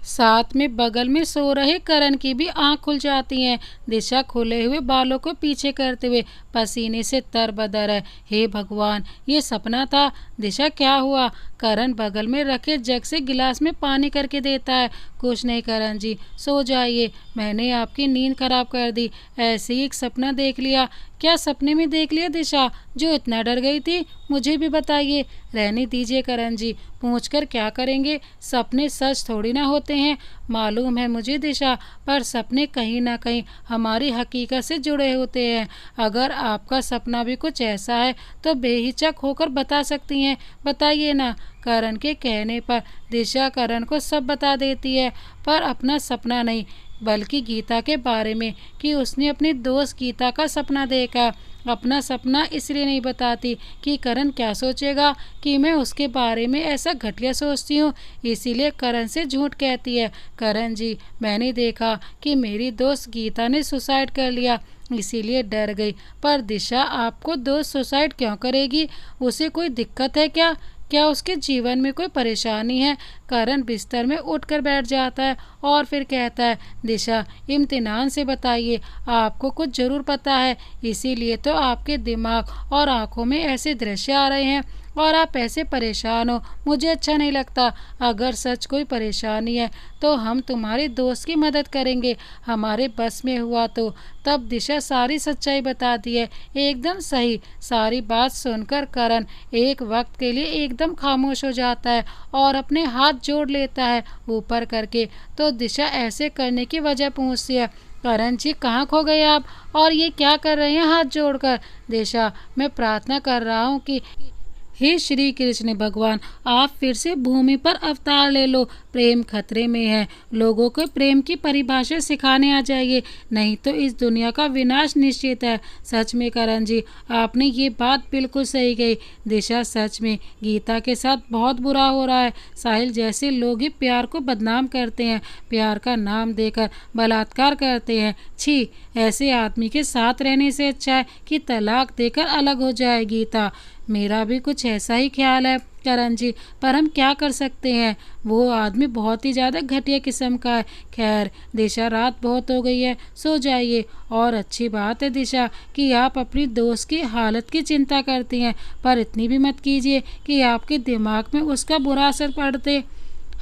साथ में बगल में सो रहे करण की भी आंख खुल जाती हैं। दिशा खुले हुए बालों को पीछे करते हुए पसीने से तरबतर है। हे भगवान ये सपना था। दिशा क्या हुआ? करण बगल में रखे जग से गिलास में पानी करके देता है। कुछ नहीं करण जी सो जाइए, मैंने आपकी नींद खराब कर दी, ऐसे ही एक सपना देख लिया। क्या सपने में देख लिया दिशा जो इतना डर गई थी? मुझे भी बताइए। रहने दीजिए करण जी, पूछकर क्या करेंगे, सपने सच थोड़ी ना होते हैं। मालूम है मुझे दिशा, पर सपने कहीं ना कहीं हमारी हकीकत से जुड़े होते हैं। अगर आपका सपना भी कुछ ऐसा है तो बेहिचक होकर बता सकती हैं, बताइए ना। करण के कहने पर दिशा करण को सब बता देती है, पर अपना सपना नहीं बल्कि गीता के बारे में कि उसने अपनी दोस्त गीता का सपना देखा। अपना सपना इसलिए नहीं बताती कि करण क्या सोचेगा कि मैं उसके बारे में ऐसा घटिया सोचती हूँ, इसीलिए करण से झूठ कहती है। करण जी मैंने देखा कि मेरी दोस्त गीता ने सुसाइड कर लिया, इसीलिए डर गई। पर दिशा आपको दोस्त सुसाइड क्यों करेगी? उसे कोई दिक्कत है क्या? क्या उसके जीवन में कोई परेशानी है? करण बिस्तर में उठकर बैठ जाता है और फिर कहता है दिशा इम्तिनान से बताइए, आपको कुछ ज़रूर पता है, इसीलिए तो आपके दिमाग और आंखों में ऐसे दृश्य आ रहे हैं और आप ऐसे परेशान हो। मुझे अच्छा नहीं लगता। अगर सच कोई परेशानी है तो हम तुम्हारे दोस्त की मदद करेंगे, हमारे बस में हुआ तो। तब दिशा सारी सच्चाई बताती है। एकदम सही। सारी बात सुनकर करण एक वक्त के लिए एकदम खामोश हो जाता है और अपने हाथ जोड़ लेता है ऊपर करके। तो दिशा ऐसे करने की वजह पूछती है करण जी कहाँ खो गए आप और ये क्या कर रहे हैं हाथ जोड़कर? दिशा मैं प्रार्थना कर रहा हूँ कि हे श्री कृष्ण भगवान, आप फिर से भूमि पर अवतार ले लो, प्रेम खतरे में है। लोगों को प्रेम की परिभाषा सिखाने आ जाइए, नहीं तो इस दुनिया का विनाश निश्चित है। सच में करण जी, आपने ये बात बिल्कुल सही कही। दिशा, सच में गीता के साथ बहुत बुरा हो रहा है। साहिल जैसे लोग ही प्यार को बदनाम करते हैं, प्यार का नाम देकर बलात्कार करते हैं। छी, ऐसे आदमी के साथ रहने से अच्छा है कि तलाक देकर अलग हो जाए। गीता, मेरा भी कुछ ऐसा ही ख्याल है करण जी, पर हम क्या कर सकते हैं। वो आदमी बहुत ही ज़्यादा घटिया किस्म का है। खैर दिशा, रात बहुत हो गई है, सो जाइए। और अच्छी बात है दिशा कि आप अपनी दोस्त की हालत की चिंता करती हैं, पर इतनी भी मत कीजिए कि आपके दिमाग में उसका बुरा असर पड़ते।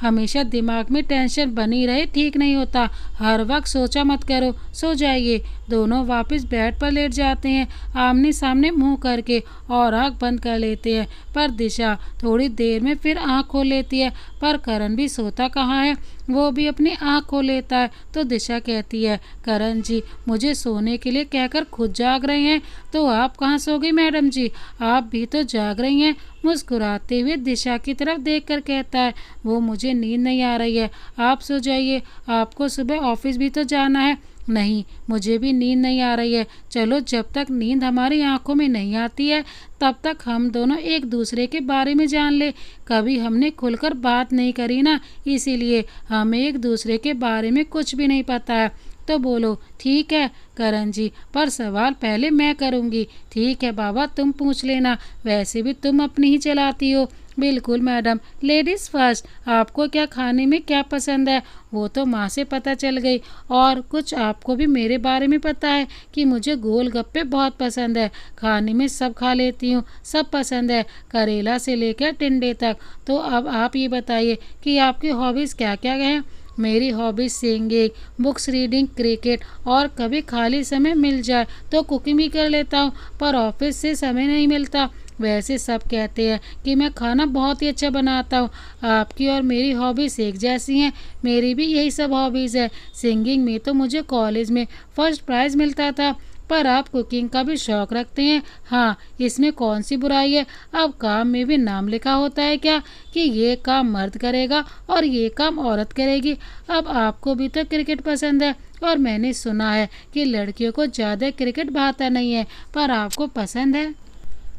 हमेशा दिमाग में टेंशन बनी रहे ठीक नहीं होता। हर वक्त सोचा मत करो, सो जाइए। दोनों वापस बेड पर लेट जाते हैं, आमने सामने मुंह करके, और आंख बंद कर लेते हैं। पर दिशा थोड़ी देर में फिर आंख खोल लेती है, पर करण भी सोता कहाँ है, वो भी अपनी आंख खोल लेता है। तो दिशा कहती है, करण जी मुझे सोने के लिए कहकर खुद जाग रहे हैं, तो आप कहाँ सो गई मैडम जी, आप भी तो जाग रही हैं। मुस्कुराते हुए दिशा की तरफ देखकर कहता है, वो मुझे नींद नहीं आ रही है, आप सो जाइए, आपको सुबह ऑफिस भी तो जाना है। नहीं, मुझे भी नींद नहीं आ रही है। चलो, जब तक नींद हमारी आंखों में नहीं आती है तब तक हम दोनों एक दूसरे के बारे में जान ले। कभी हमने खुलकर बात नहीं करी ना, इसीलिए हमें एक दूसरे के बारे में कुछ भी नहीं पता है। तो बोलो, ठीक है करण जी, पर सवाल पहले मैं करूँगी। ठीक है बाबा, तुम पूछ लेना, वैसे भी तुम अपनी ही चलाती हो। बिल्कुल मैडम, लेडीज़ फर्स्ट। आपको क्या खाने में क्या पसंद है, वो तो माँ से पता चल गई। और कुछ आपको भी मेरे बारे में पता है कि मुझे गोलगप्पे बहुत पसंद है। खाने में सब खा लेती हूँ, सब पसंद है, करेला से लेकर टिंडे तक। तो अब आप ये बताइए कि आपकी हॉबीज़ क्या क्या हैं। मेरी hobbies singing, books reading, cricket, और कभी खाली समय मिल जाए तो कुकिंग भी कर लेता हूँ, पर ऑफिस से समय नहीं मिलता। वैसे सब कहते हैं कि मैं खाना बहुत ही अच्छा बनाता हूँ। आपकी और मेरी हॉबीज़ एक जैसी हैं, मेरी भी यही सब हॉबीज़ है। सिंगिंग में तो मुझे कॉलेज में फर्स्ट प्राइज़ मिलता था, पर आप कुकिंग का भी शौक़ रखते हैं। हाँ, इसमें कौन सी बुराई है। अब काम में भी नाम लिखा होता है क्या कि ये काम मर्द करेगा और ये काम औरत करेगी। अब आपको भी तो क्रिकेट पसंद है, और मैंने सुना है कि लड़कियों को ज़्यादा क्रिकेट भाता नहीं है, पर आपको पसंद है।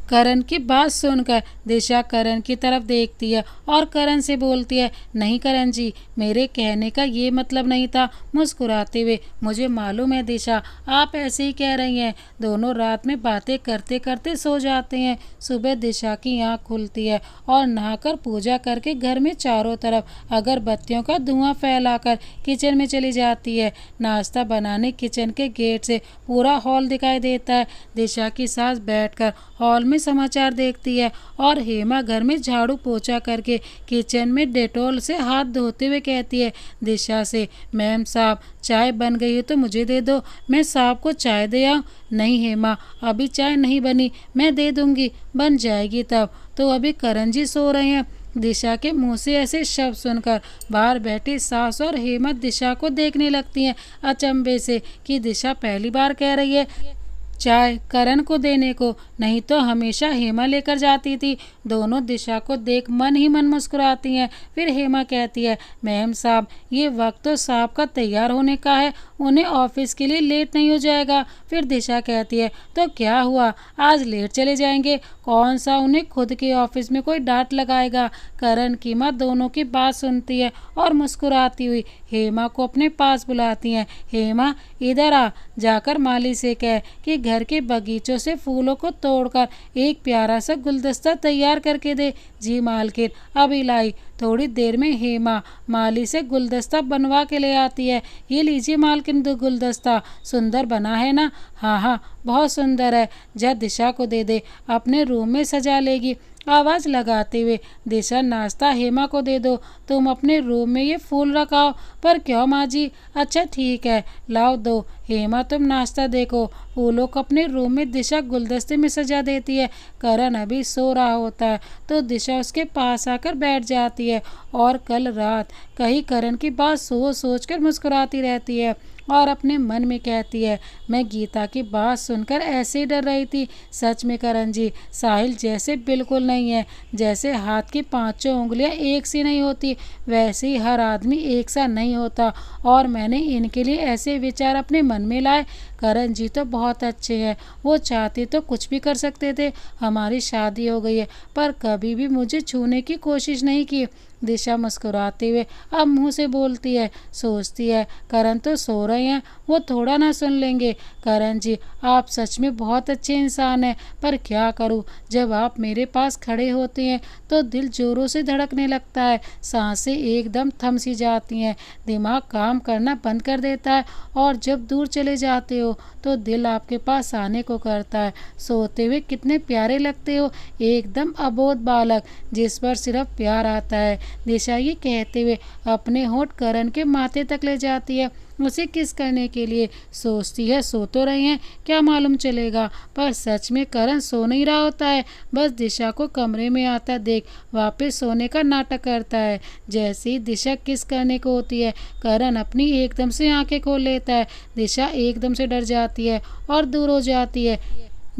करण की बात सुनकर दिशा करण की तरफ देखती है और करण से बोलती है, नहीं करण जी, मेरे कहने का ये मतलब नहीं था। मुस्कुराते हुए, मुझे मालूम है दिशा, आप ऐसे ही कह रही हैं। दोनों रात में बातें करते करते सो जाते हैं। सुबह दिशा की आँख खुलती है और नहाकर पूजा करके घर में चारों तरफ अगरबत्तियों का धुआं फैलाकर किचन में चली जाती है। नाश्ता बनाने किचन के गेट से पूरा हॉल दिखाई देता है। दिशा की सास बैठकर हॉल में समाचार देखती है और हेमा घर में झाड़ू पोछा करके किचन में डेटॉल से हाथ धोते हुए कहती है दिशा से, मैम साहब चाय बन गई है तो मुझे दे दो, मैं साहब को चाय दे आऊँ। नहीं हेमा, अभी चाय नहीं बनी, मैं दे दूंगी, बन जाएगी तब। तो अभी करण जी सो रहे हैं। दिशा के मुंह से ऐसे शब्द सुनकर बाहर बैठी सास और हेमा दिशा को देखने लगती हैं अचंभे से कि दिशा पहली बार कह रही है चाय करण को देने को, नहीं तो हमेशा हेमा लेकर जाती थी। दोनों दिशा को देख मन ही मन मुस्कुराती हैं। फिर हेमा कहती है, मैम साहब ये वक्त तो साहब का तैयार होने का है, उन्हें ऑफिस के लिए लेट नहीं हो जाएगा। फिर दिशा कहती है, तो क्या हुआ, आज लेट चले जाएंगे, कौन सा उन्हें खुद के ऑफिस में कोई डांट लगाएगा। करण की माँ दोनों की बात सुनती है और मुस्कुराती हुई हेमा को अपने पास बुलाती हैं। हेमा इधर आ, जाकर माली से कह कि घर के बगीचों से फूलों को तोड़कर एक प्यारा सा गुलदस्ता तैयार करके दे। जी मालकिन, अभी लाई। थोड़ी देर में हेमा माली से गुलदस्ता बनवा के ले आती है। ये लीजिए मालकिन, दो गुलदस्ता सुंदर बना है ना। हाँ हाँ, बहुत सुंदर है, जा दिशा को दे दे, अपने रूम में सजा लेगी। आवाज़ लगाते हुए, दिशा नाश्ता हेमा को दे दो, तुम अपने रूम में ये फूल रखाओ। पर क्यों माँ जी? अच्छा ठीक है, लाओ दो। हेमा तुम नाश्ता देखो। फूलों को अपने रूम में दिशा गुलदस्ते में सजा देती है। करण अभी सो रहा होता है तो दिशा उसके पास आकर बैठ जाती है और कल रात कहीं करण की बात सोच सोच कर मुस्कुराती रहती है। और अपने मन में कहती है, मैं गीता की बात सुनकर ऐसे ही डर रही थी। सच में करण जी, साहिल जैसे बिल्कुल नहीं है। जैसे हाथ की पांचों उंगलियां एक सी नहीं होती, वैसे ही हर आदमी एक सा नहीं होता। और मैंने इनके लिए ऐसे विचार अपने मन में लाए। करण जी तो बहुत अच्छे हैं, वो चाहते तो कुछ भी कर सकते थे। हमारी शादी हो गई है, पर कभी भी मुझे छूने की कोशिश नहीं की। दिशा मुस्कुराते हुए अब मुंह से बोलती है, सोचती है करण तो सो रहे हैं, वो थोड़ा ना सुन लेंगे। करण जी, आप सच में बहुत अच्छे इंसान हैं, पर क्या करूं, जब आप मेरे पास खड़े होते हैं तो दिल जोरों से धड़कने लगता है, सांसें एकदम थम सी जाती हैं, दिमाग काम करना बंद कर देता है। और जब दूर चले जाते हो तो दिल आपके पास आने को करता है। सोते हुए कितने प्यारे लगते हो, एकदम अबोध बालक जिस पर सिर्फ प्यार आता है। दिशा ये कहते हुए अपने होंठ करण के माथे तक ले जाती है, उसे किस करने के लिए। सोचती है सो तो रहे हैं, क्या मालूम चलेगा। पर सच में करण सो नहीं रहा होता है, बस दिशा को कमरे में आता देख वापस सोने का नाटक करता है। जैसे ही दिशा किस करने को होती है, करण अपनी एकदम से आंखें खोल लेता है। दिशा एकदम से डर जाती है और दूर हो जाती है।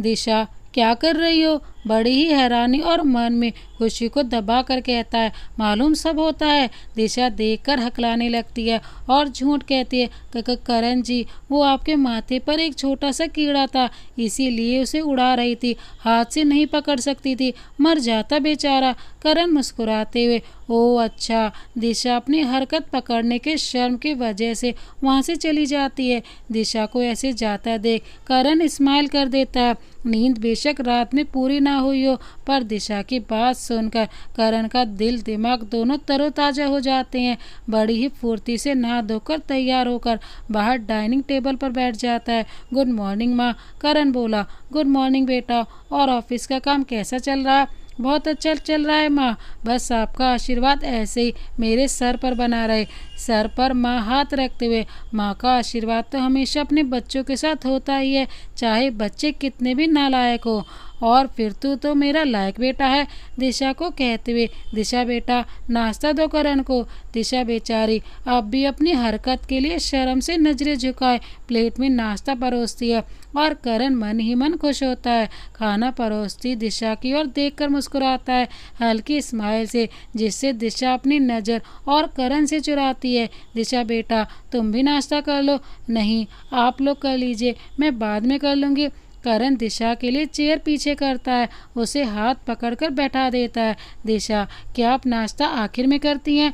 दिशा, क्या कर रही हो? बड़ी ही हैरानी और मन में खुशी को दबा कर कहता है, मालूम सब होता है। दिशा देखकर हकलाने लगती है और झूठ कहती है, करण जी, वो आपके माथे पर एक छोटा सा कीड़ा था, इसीलिए उसे उड़ा रही थी, हाथ से नहीं पकड़ सकती थी, मर जाता बेचारा। करण मुस्कुराते हुए, ओह अच्छा। दिशा अपनी हरकत पकड़ने के शर्म की वजह से वहाँ से चली जाती है। दिशा को ऐसे जाता देख करण स्माइल कर देता है। नींद बेशक रात में पूरी ना हुई हो, पर दिशा की बात सुनकर करण का दिल दिमाग दोनों तरोताजा हो जाते हैं। बड़ी ही फुर्ती से नहा धोकर तैयार होकर बाहर डाइनिंग टेबल पर बैठ जाता है। गुड मॉर्निंग माँ। करण बोला, गुड मॉर्निंग बेटा, और ऑफिस का काम कैसा चल रहा है? बहुत अच्छा चल रहा है माँ, बस आपका आशीर्वाद ऐसे ही मेरे सर पर बना रहे। सर पर माँ हाथ रखते हुए, माँ का आशीर्वाद तो हमेशा अपने बच्चों के साथ होता ही है, चाहे बच्चे कितने भी नालायक हो। और फिर तू तो मेरा लायक बेटा है। दिशा को कहते हुए, दिशा बेटा नाश्ता दो करण को। दिशा बेचारी अब भी अपनी हरकत के लिए शर्म से नजरें झुकाए प्लेट में नाश्ता परोसती है, और करण मन ही मन खुश होता है। खाना परोसती दिशा की ओर देखकर मुस्कुराता है हल्की स्माइल से, जिससे दिशा अपनी नज़र और करण से चुराती है। दिशा बेटा, तुम भी नाश्ता कर लो। नहीं, आप लोग कर लीजिए, मैं बाद में कर लूँगी। करण दिशा के लिए चेयर पीछे करता है, उसे हाथ पकड़कर बैठा देता है। दिशा, क्या आप नाश्ता आखिर में करती हैं?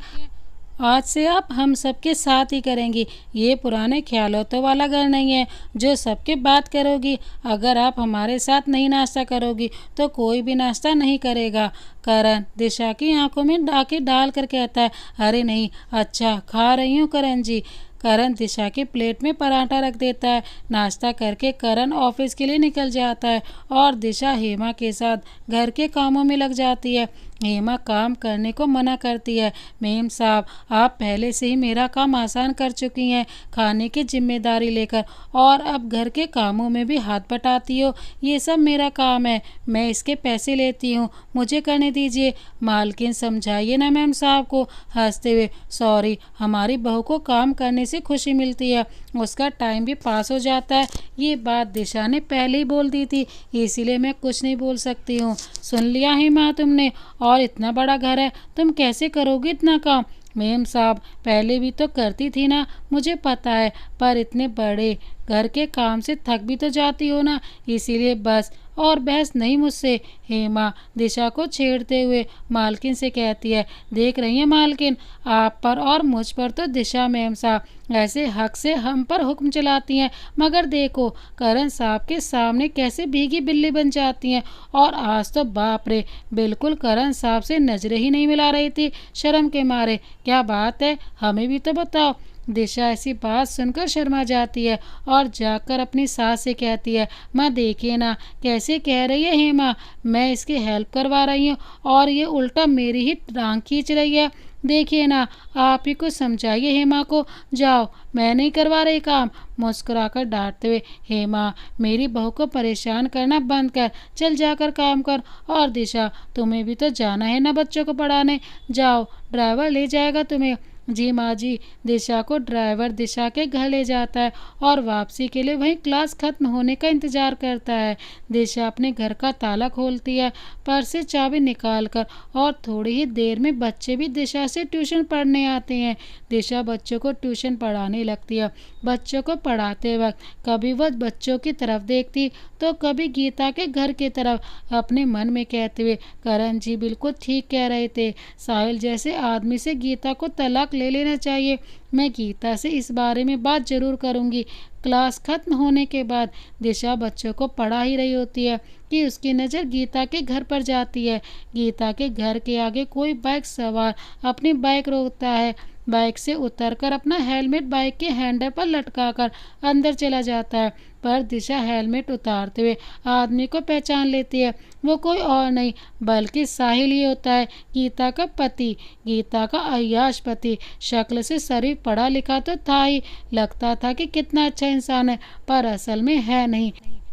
आज से आप हम सबके साथ ही करेंगी। ये पुराने ख्यालों वाला घर नहीं है जो सबके बात करोगी। अगर आप हमारे साथ नहीं नाश्ता करोगी तो कोई भी नाश्ता नहीं करेगा। करण दिशा की आंखों में आंखें डाल कर कहता है, अरे नहीं, अच्छा खा रही हूँ करण जी। करण दिशा के प्लेट में पराठा रख देता है। नाश्ता करके करण ऑफिस के लिए निकल जाता है और दिशा हेमा के साथ घर के कामों में लग जाती है। हेमा काम करने को मना करती है। मेम साहब, आप पहले से ही मेरा काम आसान कर चुकी हैं, खाने की जिम्मेदारी लेकर, और अब घर के कामों में भी हाथ बटाती हो। ये सब मेरा काम है, मैं इसके पैसे लेती हूँ, मुझे करने दीजिए। मालकिन समझाइए ना मैम साहब को। हंसते हुए, सॉरी, हमारी बहू को काम करने से खुशी मिलती है, उसका टाइम भी पास हो जाता है। ये बात दिशा ने पहले ही बोल दी थी, इसीलिए मैं कुछ नहीं बोल सकती हूँ। सुन लिया है माँ तुमने, और इतना बड़ा घर है, तुम कैसे करोगे इतना काम? मेम साहब, पहले भी तो करती थी ना, मुझे पता है, पर इतने बड़े घर के काम से थक भी तो जाती हो ना, इसीलिए बस। और बहस नहीं मुझसे। हेमा दिशा को छेड़ते हुए मालकिन से कहती है, देख रही है मालकिन, आप पर और मुझ पर तो दिशा मैम साहब ऐसे हक से हम पर हुक्म चलाती हैं, मगर देखो करण साहब के सामने कैसे भीगी बिल्ली बन जाती हैं। और आज तो बाप रे, बिल्कुल करण साहब से नजरें ही नहीं मिला रही थी शर्म के मारे। क्या बात है, हमें भी तो बताओ। दिशा ऐसी बात सुनकर शर्मा जाती है और जाकर अपनी सास से कहती है, माँ देखिए ना कैसे कह रही है हेमा, मैं इसकी हेल्प करवा रही हूँ और ये उल्टा मेरी ही टांग खींच रही है। देखिए ना, आप ही कुछ समझाइए हेमा को। जाओ, मैं नहीं करवा रही काम। मुस्कुराकर डांटते हुए, हेमा मेरी बहू को परेशान करना बंद कर, चल जाकर काम कर। और दिशा, तुम्हें भी तो जाना है ना बच्चों को पढ़ाने, जाओ, ड्राइवर ले जाएगा तुम्हें। जी माँ जी। दिशा को ड्राइवर दिशा के घर ले जाता है और वापसी के लिए वहीं क्लास खत्म होने का इंतजार करता है। दिशा अपने घर का ताला खोलती है, पर्स से चाबी निकाल कर, और थोड़ी ही देर में बच्चे भी दिशा से ट्यूशन पढ़ने आते हैं। दिशा बच्चों को ट्यूशन पढ़ाने लगती है। बच्चों को पढ़ाते वक्त कभी वह बच्चों की तरफ देखती तो कभी गीता के घर की तरफ, अपने मन में कहते हुए, करण जी बिल्कुल ठीक कह रहे थे, साहिल जैसे आदमी से गीता को तलाक ले लेना चाहिए। मैं गीता से इस बारे में बात जरूर करूंगी। क्लास खत्म होने के बाद दिशा बच्चों को पढ़ा ही रही होती है कि उसकी नज़र गीता के घर पर जाती है। गीता के घर के आगे कोई बाइक सवार अपनी बाइक रोकता है। बाइक से उतरकर अपना हेलमेट बाइक के हैंडल पर लटकाकर अंदर चला जाता है, पर दिशा हेलमेट उतारते हुए आदमी को पहचान लेती है। वो कोई और नहीं बल्कि साहिल ही होता है, गीता का पति, गीता का अय्याश पति। शक्ल से शरीफ पढ़ा लिखा तो था ही, लगता था कि कितना अच्छा इंसान है, पर असल में है नहीं।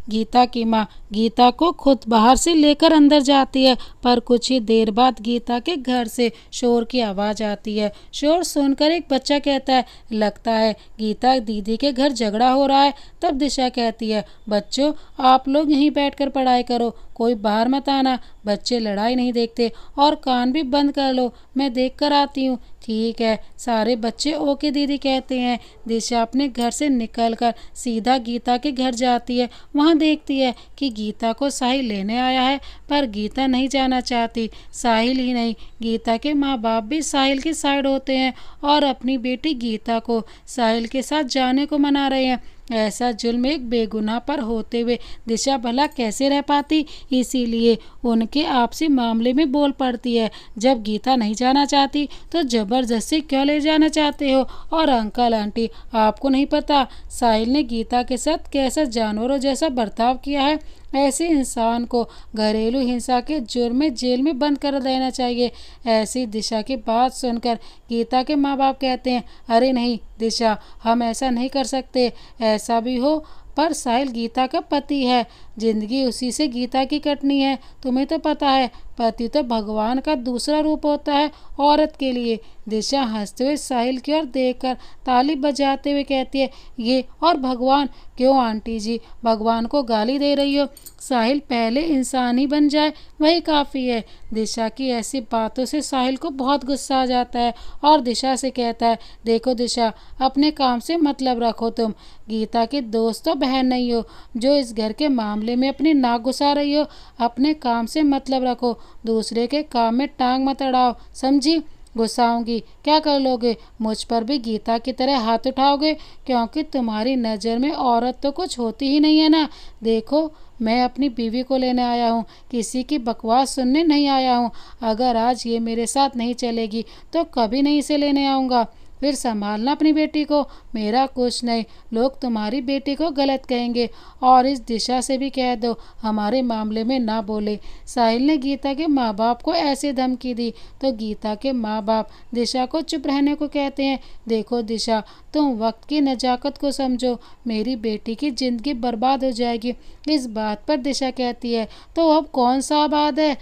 गीता की माँ गीता को खुद बाहर से लेकर अंदर जाती है, पर कुछ ही देर बाद गीता के घर से शोर की आवाज़ आती है। शोर सुनकर एक बच्चा कहता है, लगता है गीता दीदी के घर झगड़ा हो रहा है। तब दिशा कहती है, बच्चों आप लोग यहीं बैठकर पढ़ाई करो, कोई बाहर मत आना। बच्चे लड़ाई नहीं देखते और कान भी बंद कर लो, मैं देख कर आती हूँ। ठीक है, सारे बच्चे ओके दीदी कहते हैं। दिशा अपने घर से निकलकर सीधा गीता के घर जाती है। वहाँ देखती है कि गीता को साहिल लेने आया है, पर गीता नहीं जाना चाहती। साहिल ही नहीं, गीता के माँ बाप भी साहिल की साइड होते हैं और अपनी बेटी गीता को साहिल के साथ जाने को मना रहे हैं। ऐसा जुल्म एक बेगुनाह पर होते हुए दिशा भला कैसे रह पाती। इसीलिए उनके आपसी मामले में बोल पड़ती है, जब गीता नहीं जाना चाहती तो जबरदस्ती क्यों ले जाना चाहते हो। और अंकल आंटी आपको नहीं पता साहिल ने गीता के साथ कैसा जानवरों जैसा बर्ताव किया है। ऐसे इंसान को घरेलू हिंसा के जुर्म में जेल में बंद कर देना चाहिए। ऐसी दिशा की बात सुनकर गीता के माँ बाप कहते हैं, अरे नहीं दिशा, हम ऐसा नहीं कर सकते। ऐसा भी हो पर साहिल गीता का पति है, जिंदगी उसी से गीता की कटनी है। तुम्हें तो पता है पति तो भगवान का दूसरा रूप होता है औरत के लिए। दिशा हंसते हुए साहिल की ओर देखकर ताली बजाते हुए कहती है, ये और भगवान? क्यों आंटी जी, भगवान को गाली दे रही हो? साहिल पहले इंसान ही बन जाए वही काफ़ी है। दिशा की ऐसी बातों से साहिल को बहुत गुस्सा आ जाता है और दिशा से कहता है, देखो दिशा, अपने काम से मतलब रखो। तुम गीता की दोस्त तो बहन नहीं हो जो इस घर के मामले में अपनी नाक घुसा रही हो। अपने काम से मतलब रखो, दूसरे के काम में टांग मत अड़ाओ, समझी? गुस्साऊंगी क्या कर लोगे? मुझ पर भी गीता की तरह हाथ उठाओगे? क्योंकि तुम्हारी नज़र में औरत तो कुछ होती ही नहीं है ना। देखो मैं अपनी बीवी को लेने आया हूँ, किसी की बकवास सुनने नहीं आया हूँ। अगर आज ये मेरे साथ नहीं चलेगी तो कभी नहीं इसे लेने आऊँगा। फिर संभालना अपनी बेटी को, मेरा कुछ नहीं, लोग तुम्हारी बेटी को गलत कहेंगे। और इस दिशा से भी कह दो हमारे मामले में ना बोले। साहिल ने गीता के माँ बाप को ऐसे धमकी दी तो गीता के माँ बाप दिशा को चुप रहने को कहते हैं। देखो दिशा, तुम वक्त की नजाकत को समझो, मेरी बेटी की जिंदगी बर्बाद हो जाएगी। इस बात पर दिशा कहती है, तो अब कौन सा आबाद है?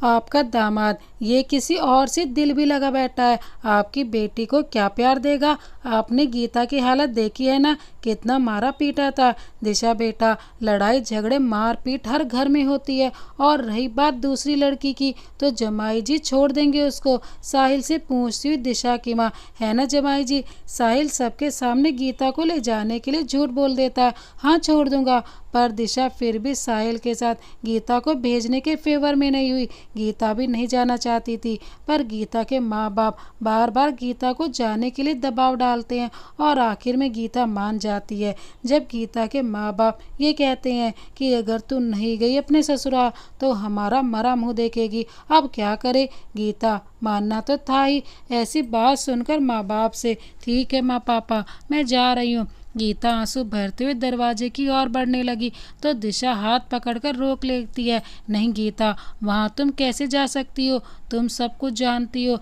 आपका दामाद, ये किसी और से दिल भी लगा बैठा है। आपकी बेटी को क्या प्यार देगा? आपने गीता की हालत देखी है ना, कितना मारा पीटा था। दिशा बेटा, लड़ाई झगड़े मार पीट हर घर में होती है। और रही बात दूसरी लड़की की, तो जमाई जी छोड़ देंगे उसको? साहिल से पूछती हुई दिशा की माँ, है ना जमाई जी? साहिल सबके सामने गीता को ले जाने के लिए झूठ बोल देता है। हाँ छोड़ दूंगा। पर दिशा फिर भी साहिल के साथ गीता को भेजने के फेवर में नहीं हुई। गीता भी नहीं जाना चाहती थी, पर गीता के माँ बाप बार बार गीता को जाने के लिए दबाव डालते हैं और आखिर में गीता मान जाती है। जब गीता के माँ बाप ये कहते हैं कि अगर तू नहीं गई अपने ससुराल तो हमारा मरा मुँह देखेगी, अब क्या करे? गीता मानना तो था ही। ऐसी बात सुनकर माँ बाप से, ठीक है माँ पापा, मैं जा रही हूँ। गीता आंसू भरते हुए दरवाजे की ओर बढ़ने लगी तो दिशा हाथ पकड़कर रोक लेती है। नहीं गीता, वहाँ तुम कैसे जा सकती हो? तुम सब कुछ जानती हो।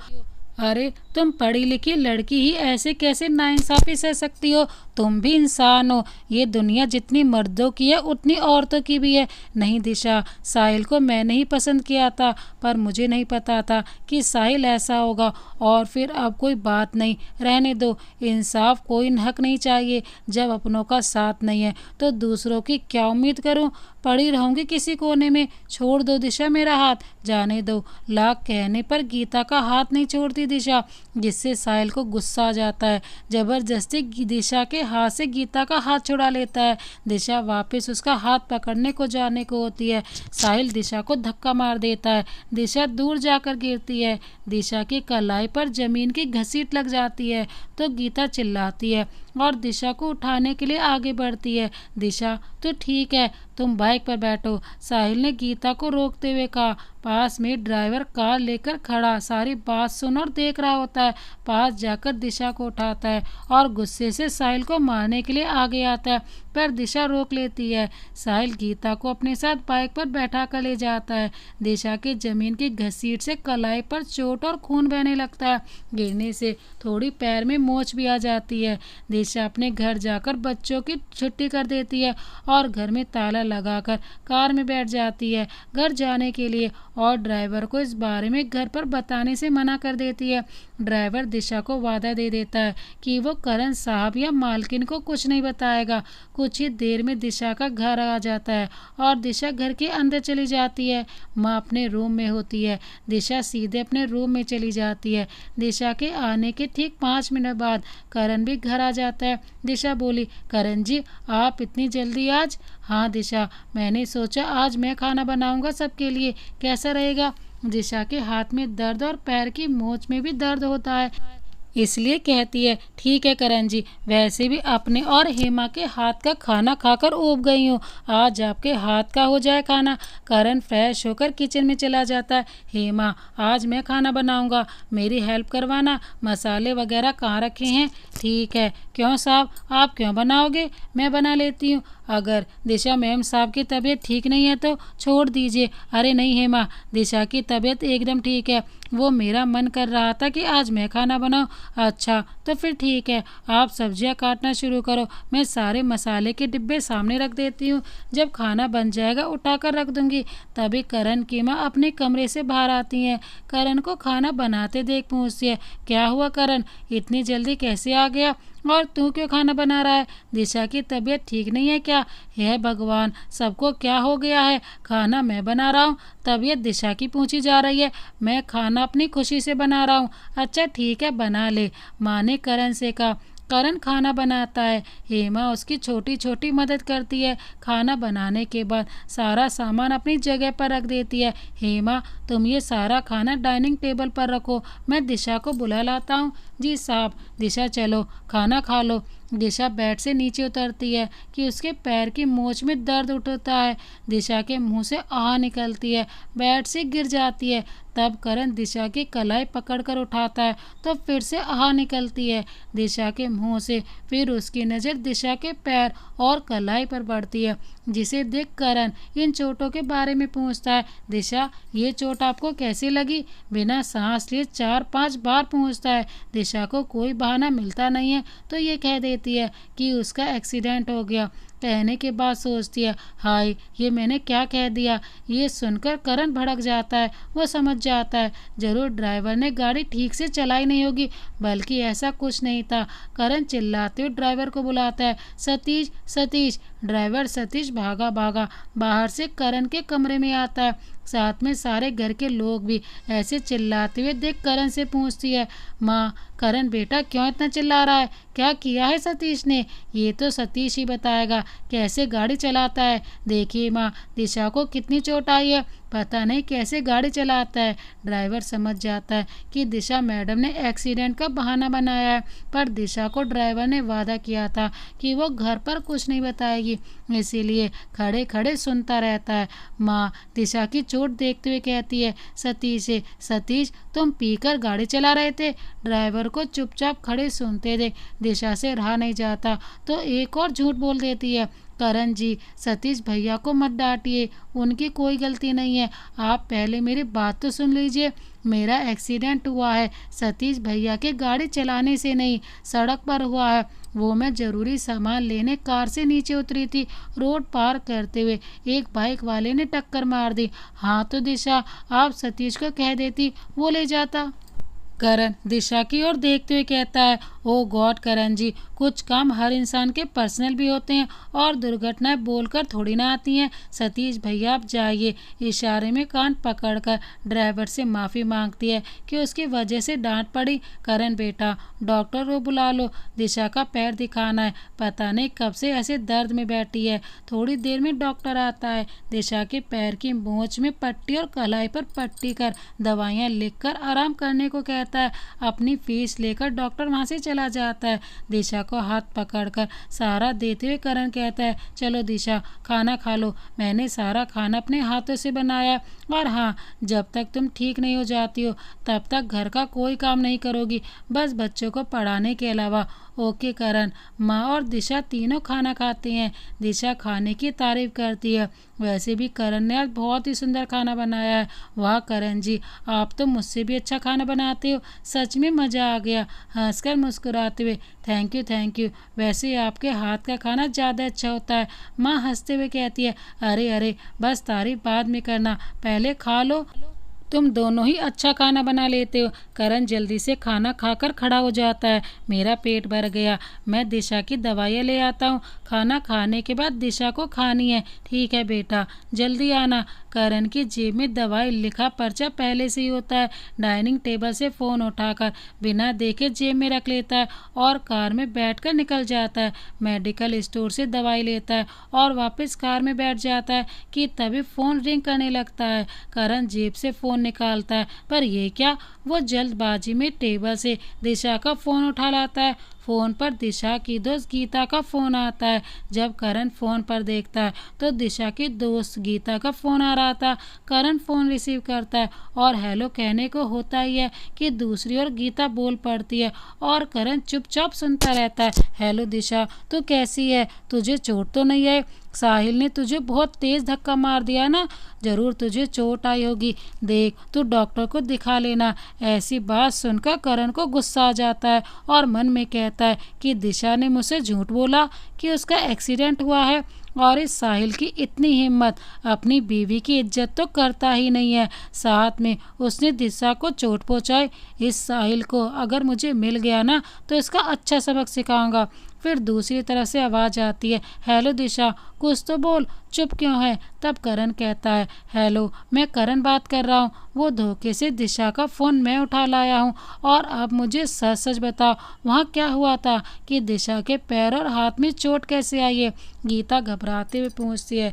अरे तुम पढ़ी लिखी लड़की ही ऐसे कैसे नाइंसाफ़ी सह सकती हो? तुम भी इंसान हो। ये दुनिया जितनी मर्दों की है उतनी औरतों की भी है। नहीं दिशा, साहिल को मैंने ही पसंद किया था, पर मुझे नहीं पता था कि साहिल ऐसा होगा। और फिर अब कोई बात नहीं, रहने दो। इंसाफ कोई हक नहीं चाहिए। जब अपनों का साथ नहीं है तो दूसरों की क्या उम्मीद करूं? पड़ी रहूंगी किसी कोने में। छोड़ दो दिशा मेरा हाथ, जाने दो। लाख कहने पर गीता का हाथ नहीं छोड़ती दिशा, जिससे साहिल को गुस्सा आ जाता है। जबरदस्ती दिशा के हाथ से गीता का हाथ छुड़ा लेता है। दिशा वापस उसका हाथ पकड़ने को जाने को होती है। साहिल दिशा को धक्का मार देता है। दिशा दूर जाकर गिरती है। दिशा की कलाई पर जमीन की घसीट लग जाती है तो गीता चिल्लाती है और दिशा को उठाने के लिए आगे बढ़ती है। दिशा, तो ठीक है, तुम बाइक पर बैठो, साहिल ने गीता को रोकते हुए कहा। पास में ड्राइवर कार लेकर खड़ा सारी बात सुन और देख रहा होता है। पास जाकर दिशा को उठाता है और गुस्से से साहिल को मारने के लिए आगे आता है, पर दिशा रोक लेती है। साहिल गीता को अपने साथ बाइक पर बैठा कर ले जाता है। दिशा की जमीन की घसीट से कलाई पर चोट और खून बहने लगता है। गिरने से थोड़ी पैर में मोच भी आ जाती है। दिशा अपने घर जाकर बच्चों की छुट्टी कर देती है और घर में ताला लगाकर कार में बैठ जाती है घर जाने के लिए, और ड्राइवर को इस बारे में घर पर बताने से मना कर देती है। ड्राइवर दिशा को वादा दे देता है कि वो करण साहब या मालकिन को कुछ नहीं बताएगा। कुछ ही देर में दिशा का घर आ जाता है और दिशा घर के अंदर चली जाती है। माँ अपने रूम में होती है। दिशा सीधे अपने रूम में चली जाती है। दिशा के आने के ठीक 5 मिनट बाद करण भी घर आ जाता है। दिशा बोली, करण जी, आप इतनी जल्दी आज? हाँ दिशा, मैंने सोचा आज मैं खाना बनाऊंगा सबके लिए, कैसा रहेगा? दिशा के हाथ में दर्द और पैर की मोच में भी दर्द होता है, इसलिए कहती है, ठीक है करण जी, वैसे भी अपने और हेमा के हाथ का खाना खाकर ऊब गई हूँ, आज आपके हाथ का हो जाए खाना। करण फ्रेश होकर किचन में चला जाता है। हेमा, आज मैं खाना बनाऊंगा, मेरी हेल्प करवाना। मसाले वगैरह कहाँ रखे हैं? ठीक है। क्यों साहब, आप क्यों बनाओगे? मैं बना लेती हूँ। अगर दिशा मैम साहब की तबीयत ठीक नहीं है तो छोड़ दीजिए। अरे नहीं हेमा, दिशा की तबीयत एकदम ठीक है। वो मेरा मन कर रहा था कि आज मैं खाना बनाऊं। अच्छा, तो फिर ठीक है, आप सब्जियां काटना शुरू करो, मैं सारे मसाले के डिब्बे सामने रख देती हूँ। जब खाना बन जाएगा उठा कर रख दूंगी। तभी करण की माँ अपने कमरे से बाहर आती हैं। करण को खाना बनाते देख पूछती है, क्या हुआ करण, इतनी जल्दी कैसे आ गया? और तू क्यों खाना बना रहा है? दिशा की तबीयत ठीक नहीं है क्या? हे भगवान, सबको क्या हो गया है? खाना मैं बना रहा हूँ, तबीयत दिशा की पूछी जा रही है। मैं खाना अपनी खुशी से बना रहा हूँ। अच्छा ठीक है, बना ले, माँ ने करण से कहा। करण खाना बनाता है। हेमा उसकी छोटी छोटी मदद करती है। खाना बनाने के बाद सारा सामान अपनी जगह पर रख देती है। हेमा, तुम ये सारा खाना डाइनिंग टेबल पर रखो, मैं दिशा को बुला लाता हूँ। जी साहब। दिशा, चलो खाना खा लो। दिशा बेड से नीचे उतरती है कि उसके पैर की मोच में दर्द उठता है। दिशा के मुंह से आह निकलती है, बेड से गिर जाती है। तब करण दिशा की कलाई पकड़कर उठाता है तो फिर से आह निकलती है दिशा के मुंह से। फिर उसकी नज़र दिशा के पैर और कलाई पर पड़ती है, जिसे देख करण इन चोटों के बारे में पूछता है। दिशा, ये चोट आपको कैसी लगी? बिना सांस लिए 4-5 बार पूछता है। दिशा को कोई बहाना मिलता नहीं है तो ये कह देती है कि उसका एक्सीडेंट हो गया। कहने के बाद सोचती है, हाय ये मैंने क्या कह दिया। ये सुनकर करण भड़क जाता है। वो समझ जाता है जरूर ड्राइवर ने गाड़ी ठीक से चलाई नहीं होगी, बल्कि ऐसा कुछ नहीं था। करण चिल्लाते हुए ड्राइवर को बुलाता है, सतीश सतीश। ड्राइवर सतीश भागा भागा बाहर से करण के कमरे में आता है। साथ में सारे घर के लोग भी ऐसे चिल्लाते हुए देख करण से पूछती है, माँ करण बेटा क्यों इतना चिल्ला रहा है? क्या किया है सतीश ने? ये तो सतीश ही बताएगा कैसे गाड़ी चलाता है। देखिए माँ, दिशा को कितनी चोट आई है, पता नहीं कैसे गाड़ी चलाता है। ड्राइवर समझ जाता है कि दिशा मैडम ने एक्सीडेंट का बहाना बनाया है, पर दिशा को ड्राइवर ने वादा किया था कि वो घर पर कुछ नहीं बताएगी, इसीलिए खड़े खड़े सुनता रहता है। माँ दिशा की चोट देखते हुए कहती है सतीश से, सतीश तुम पीकर गाड़ी चला रहे थे? ड्राइवर को चुपचाप खड़े सुनते देख दिशा से रहा नहीं जाता तो एक और झूठ बोल देती है। करण जी, सतीश भैया को मत डांटिए, उनकी कोई गलती नहीं है। आप पहले मेरी बात तो सुन लीजिए। मेरा एक्सीडेंट हुआ है सतीश भैया के गाड़ी चलाने से नहीं, सड़क पर हुआ है। वो मैं ज़रूरी सामान लेने कार से नीचे उतरी थी। रोड पार करते हुए एक बाइक वाले ने टक्कर मार दी। हाँ तो दिशा, आप सतीश को कह देती, वो ले जाता। करण दिशा की ओर देखते हुए कहता है, ओ गॉड करण जी, कुछ काम हर इंसान के पर्सनल भी होते हैं और दुर्घटनाएं बोलकर थोड़ी ना आती हैं। सतीश भैया आप जाइए। इशारे में कान पकड़कर ड्राइवर से माफ़ी मांगती है कि उसकी वजह से डांट पड़ी। करण बेटा, डॉक्टर को बुला लो, दिशा का पैर दिखाना है, पता नहीं कब से ऐसे दर्द में बैठी है। थोड़ी देर में डॉक्टर आता है। दिशा के पैर की मोच में पट्टी और कलाई पर पट्टी कर दवाइयाँ लिखकर आराम करने को कहता है। अपनी फीस लेकर डॉक्टर वहाँ से चला जाता है। दिशा को हाथ पकड़कर सहारा देते हुए करण कहता है, चलो दिशा, खाना खा लो, मैंने सारा खाना अपने हाथों से बनाया। और हाँ, जब तक तुम ठीक नहीं हो जाती हो तब तक घर का कोई काम नहीं करोगी, बस बच्चों को पढ़ाने के अलावा। ओके करण। माँ और दिशा तीनों खाना खाते हैं। दिशा खाने की तारीफ करती है। वैसे भी करण ने आज बहुत ही सुंदर खाना बनाया है। वाह करण जी, आप तो मुझसे भी अच्छा खाना बनाते हो, सच में मज़ा आ गया। हंसकर मुस्कुराते हुए थैंक यू थैंक यू, वैसे आपके हाथ का खाना ज़्यादा अच्छा होता है। माँ हंसते हुए कहती है, अरे अरे, बस तारीफ बाद में करना, पहले खा लो। तुम दोनों ही अच्छा खाना बना लेते हो। करण जल्दी से खाना खाकर खड़ा हो जाता है। मेरा पेट भर गया, मैं दिशा की दवाइयाँ ले आता हूँ। खाना खाने के बाद दिशा को खानी है। ठीक है बेटा, जल्दी आना। करण की जेब में दवाई लिखा पर्चा पहले से ही होता है। डाइनिंग टेबल से फ़ोन उठाकर बिना देखे जेब में रख लेता है और कार में बैठकर निकल जाता है। मेडिकल स्टोर से दवाई लेता है और वापस कार में बैठ जाता है कि तभी फ़ोन रिंग करने लगता है। करण जेब से फ़ोन निकालता है, पर यह क्या, वो जल्दबाजी में टेबल से दिशा का फ़ोन उठा लाता है। फ़ोन पर दिशा की दोस्त गीता का फ़ोन आता है। जब करण फ़ोन पर देखता है तो दिशा की दोस्त गीता का फ़ोन आ रहा था। करण फ़ोन रिसीव करता है और हेलो कहने को होता ही है कि दूसरी ओर गीता बोल पड़ती है और करण चुपचाप सुनता रहता है। हेलो दिशा, तू कैसी है? तुझे चोट तो नहीं है? साहिल ने तुझे बहुत तेज़ धक्का मार दिया ना, ज़रूर तुझे चोट आई होगी, देख तू डॉक्टर को दिखा लेना। ऐसी बात सुनकर करण को गुस्सा आ जाता है और मन में कहता है कि दिशा ने मुझसे झूठ बोला कि उसका एक्सीडेंट हुआ है, और इस साहिल की इतनी हिम्मत, अपनी बीवी की इज्जत तो करता ही नहीं है, साथ में उसने दिशा को चोट पहुंचाई। इस साहिल को अगर मुझे मिल गया ना तो इसका अच्छा सबक सिखाऊंगा। फिर दूसरी तरफ से आवाज़ आती है, हेलो दिशा, कुछ तो बोल, चुप क्यों है? तब करण कहता है, हेलो, मैं करण बात कर रहा हूँ। वो धोखे से दिशा का फ़ोन मैं उठा लाया हूँ, और अब मुझे सच सच बताओ, वहाँ क्या हुआ था कि दिशा के पैर और हाथ में चोट कैसे आई है? गीता घबराते हुए पूछती है।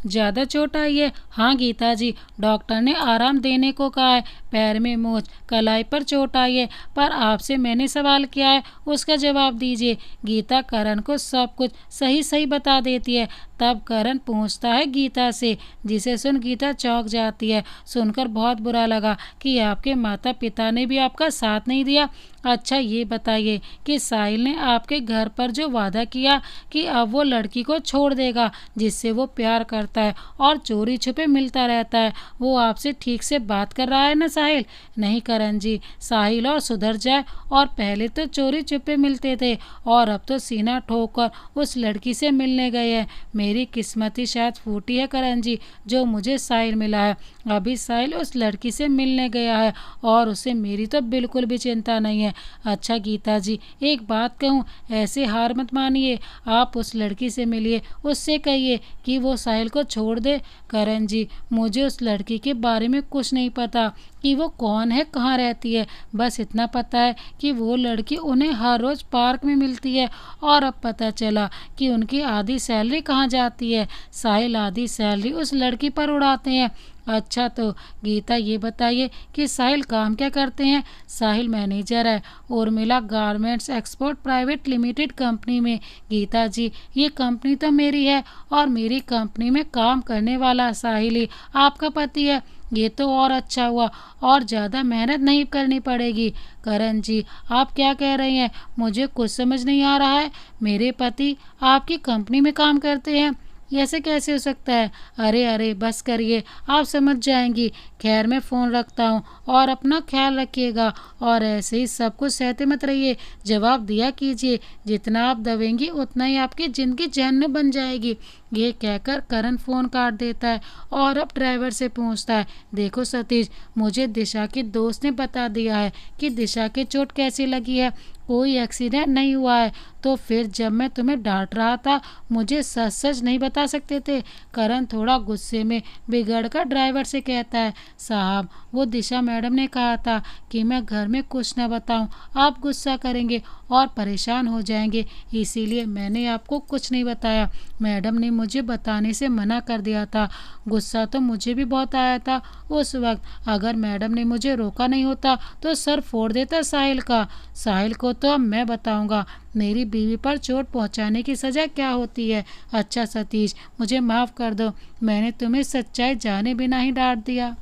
ज़्यादा चोट आई है? हाँ गीता जी, डॉक्टर ने आराम देने को कहा है। पैर में मोच, कलाई पर चोट आई है, पर आपसे मैंने सवाल किया है, उसका जवाब दीजिए। गीता करण को सब कुछ सही सही बता देती है। तब करण पूछता है गीता से, जिसे सुन गीता चौंक जाती है। सुनकर बहुत बुरा लगा कि आपके माता पिता ने भी आपका साथ नहीं दिया। अच्छा ये बताइए कि साहिल ने आपके घर पर जो वादा किया कि अब वो लड़की को छोड़ देगा जिससे वो प्यार करता है और चोरी छुपे मिलता रहता है, वो आपसे ठीक से बात कर रहा है ना साहिल? नहीं करण जी, साहिल और सुधर जाए, और पहले तो चोरी छुपे मिलते थे और अब तो सीना ठोक कर उस लड़की से मिलने गए हैं। मेरी किस्मत ही शायद फूटी है करण जी, जो मुझे साहिल मिला है। अभी साहिल उस लड़की से मिलने गया है और उसे मेरी तो बिल्कुल भी चिंता नहीं है। अच्छा गीता जी, एक बात कहूँ, ऐसे हार मत मानिए, आप उस लड़की से मिलिए, उससे कहिए कि वो साहिल को छोड़ दे। करण जी, मुझे उस लड़की के बारे में कुछ नहीं पता कि वो कौन है, कहाँ रहती है, बस इतना पता है कि वो लड़की उन्हें हर रोज़ पार्क में मिलती है, और अब पता चला कि उनकी आधी सैलरी कहाँ जाती है। साहिल आधी सैलरी उस लड़की पर उड़ाते हैं। अच्छा तो गीता ये बताइए कि साहिल काम क्या करते हैं। साहिल मैनेजर है Urmila garments export private limited company में। गीता जी ये कंपनी तो मेरी है और मेरी कंपनी में काम करने वाला साहिल ही आपका पति है। ये तो और अच्छा हुआ और ज़्यादा मेहनत नहीं करनी पड़ेगी। करण जी आप क्या कह रही हैं, मुझे कुछ समझ नहीं आ रहा है। मेरे पति आपकी कंपनी में काम करते हैं, ऐसे कैसे हो सकता है। अरे अरे बस करिए, आप समझ जाएंगी। खैर मैं फ़ोन रखता हूँ और अपना ख्याल रखिएगा और ऐसे ही सब कुछ सहते मत रहिए, जवाब दिया कीजिए। जितना आप दबेंगी उतना ही आपकी ज़िंदगी जहन्नुम बन जाएगी। ये कहकर करण फ़ोन काट देता है और अब ड्राइवर से पूछता है, देखो सतीश मुझे दिशा की दोस्त ने बता दिया है कि दिशा की चोट कैसी लगी है, कोई एक्सीडेंट नहीं हुआ है। तो फिर जब मैं तुम्हें डांट रहा था मुझे सच सच नहीं बता सकते थे। करण थोड़ा गुस्से में बिगड़कर ड्राइवर से कहता है, साहब वो दिशा मैडम ने कहा था कि मैं घर में कुछ न बताऊं, आप गुस्सा करेंगे और परेशान हो जाएंगे, इसीलिए मैंने आपको कुछ नहीं बताया। मैडम ने मुझे बताने से मना कर दिया था। गुस्सा तो मुझे भी बहुत आया था उस वक्त। अगर मैडम ने मुझे रोका नहीं होता तो सर फोड़ देता साहिल का। साहिल को तो अब मैं बताऊंगा मेरी बीवी पर चोट पहुंचाने की सज़ा क्या होती है। अच्छा सतीश मुझे माफ़ कर दो, मैंने तुम्हें सच्चाई जाने बिना ही डांट दिया,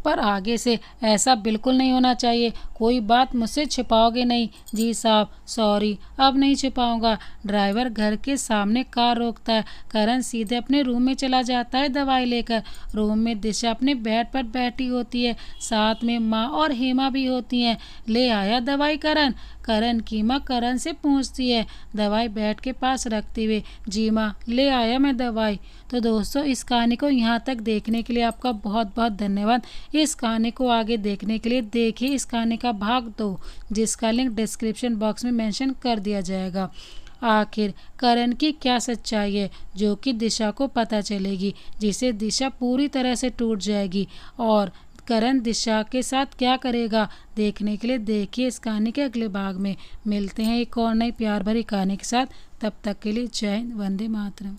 पर आगे से ऐसा बिल्कुल नहीं होना चाहिए। कोई बात मुझसे छिपाओगे नहीं। जी साहब सॉरी, अब नहीं छिपाऊंगा। ड्राइवर घर के सामने कार रोकता है। करण सीधे अपने रूम में चला जाता है दवाई लेकर। रूम में दिशा अपने बेड पर बैठी होती है, साथ में माँ और हेमा भी होती हैं। ले आया दवाई करण। करण की माँ करण से पूछती है दवाई बेड के पास रखते हुए। जी माँ ले आया मैं दवाई। तो दोस्तों इस कहानी को यहाँ तक देखने के लिए आपका बहुत बहुत धन्यवाद। इस कहानी को आगे देखने के लिए देखिए इस कहानी का भाग 2, जिसका लिंक डिस्क्रिप्शन बॉक्स में मेंशन कर दिया जाएगा। आखिर करण की क्या सच्चाई है जो कि दिशा को पता चलेगी, जिसे दिशा पूरी तरह से टूट जाएगी, और करण दिशा के साथ क्या करेगा, देखने के लिए देखिए इस कहानी के अगले भाग में। मिलते हैं एक और नई प्यार भरी कहानी के साथ, तब तक के लिए जय हिंद, वंदे मातरम।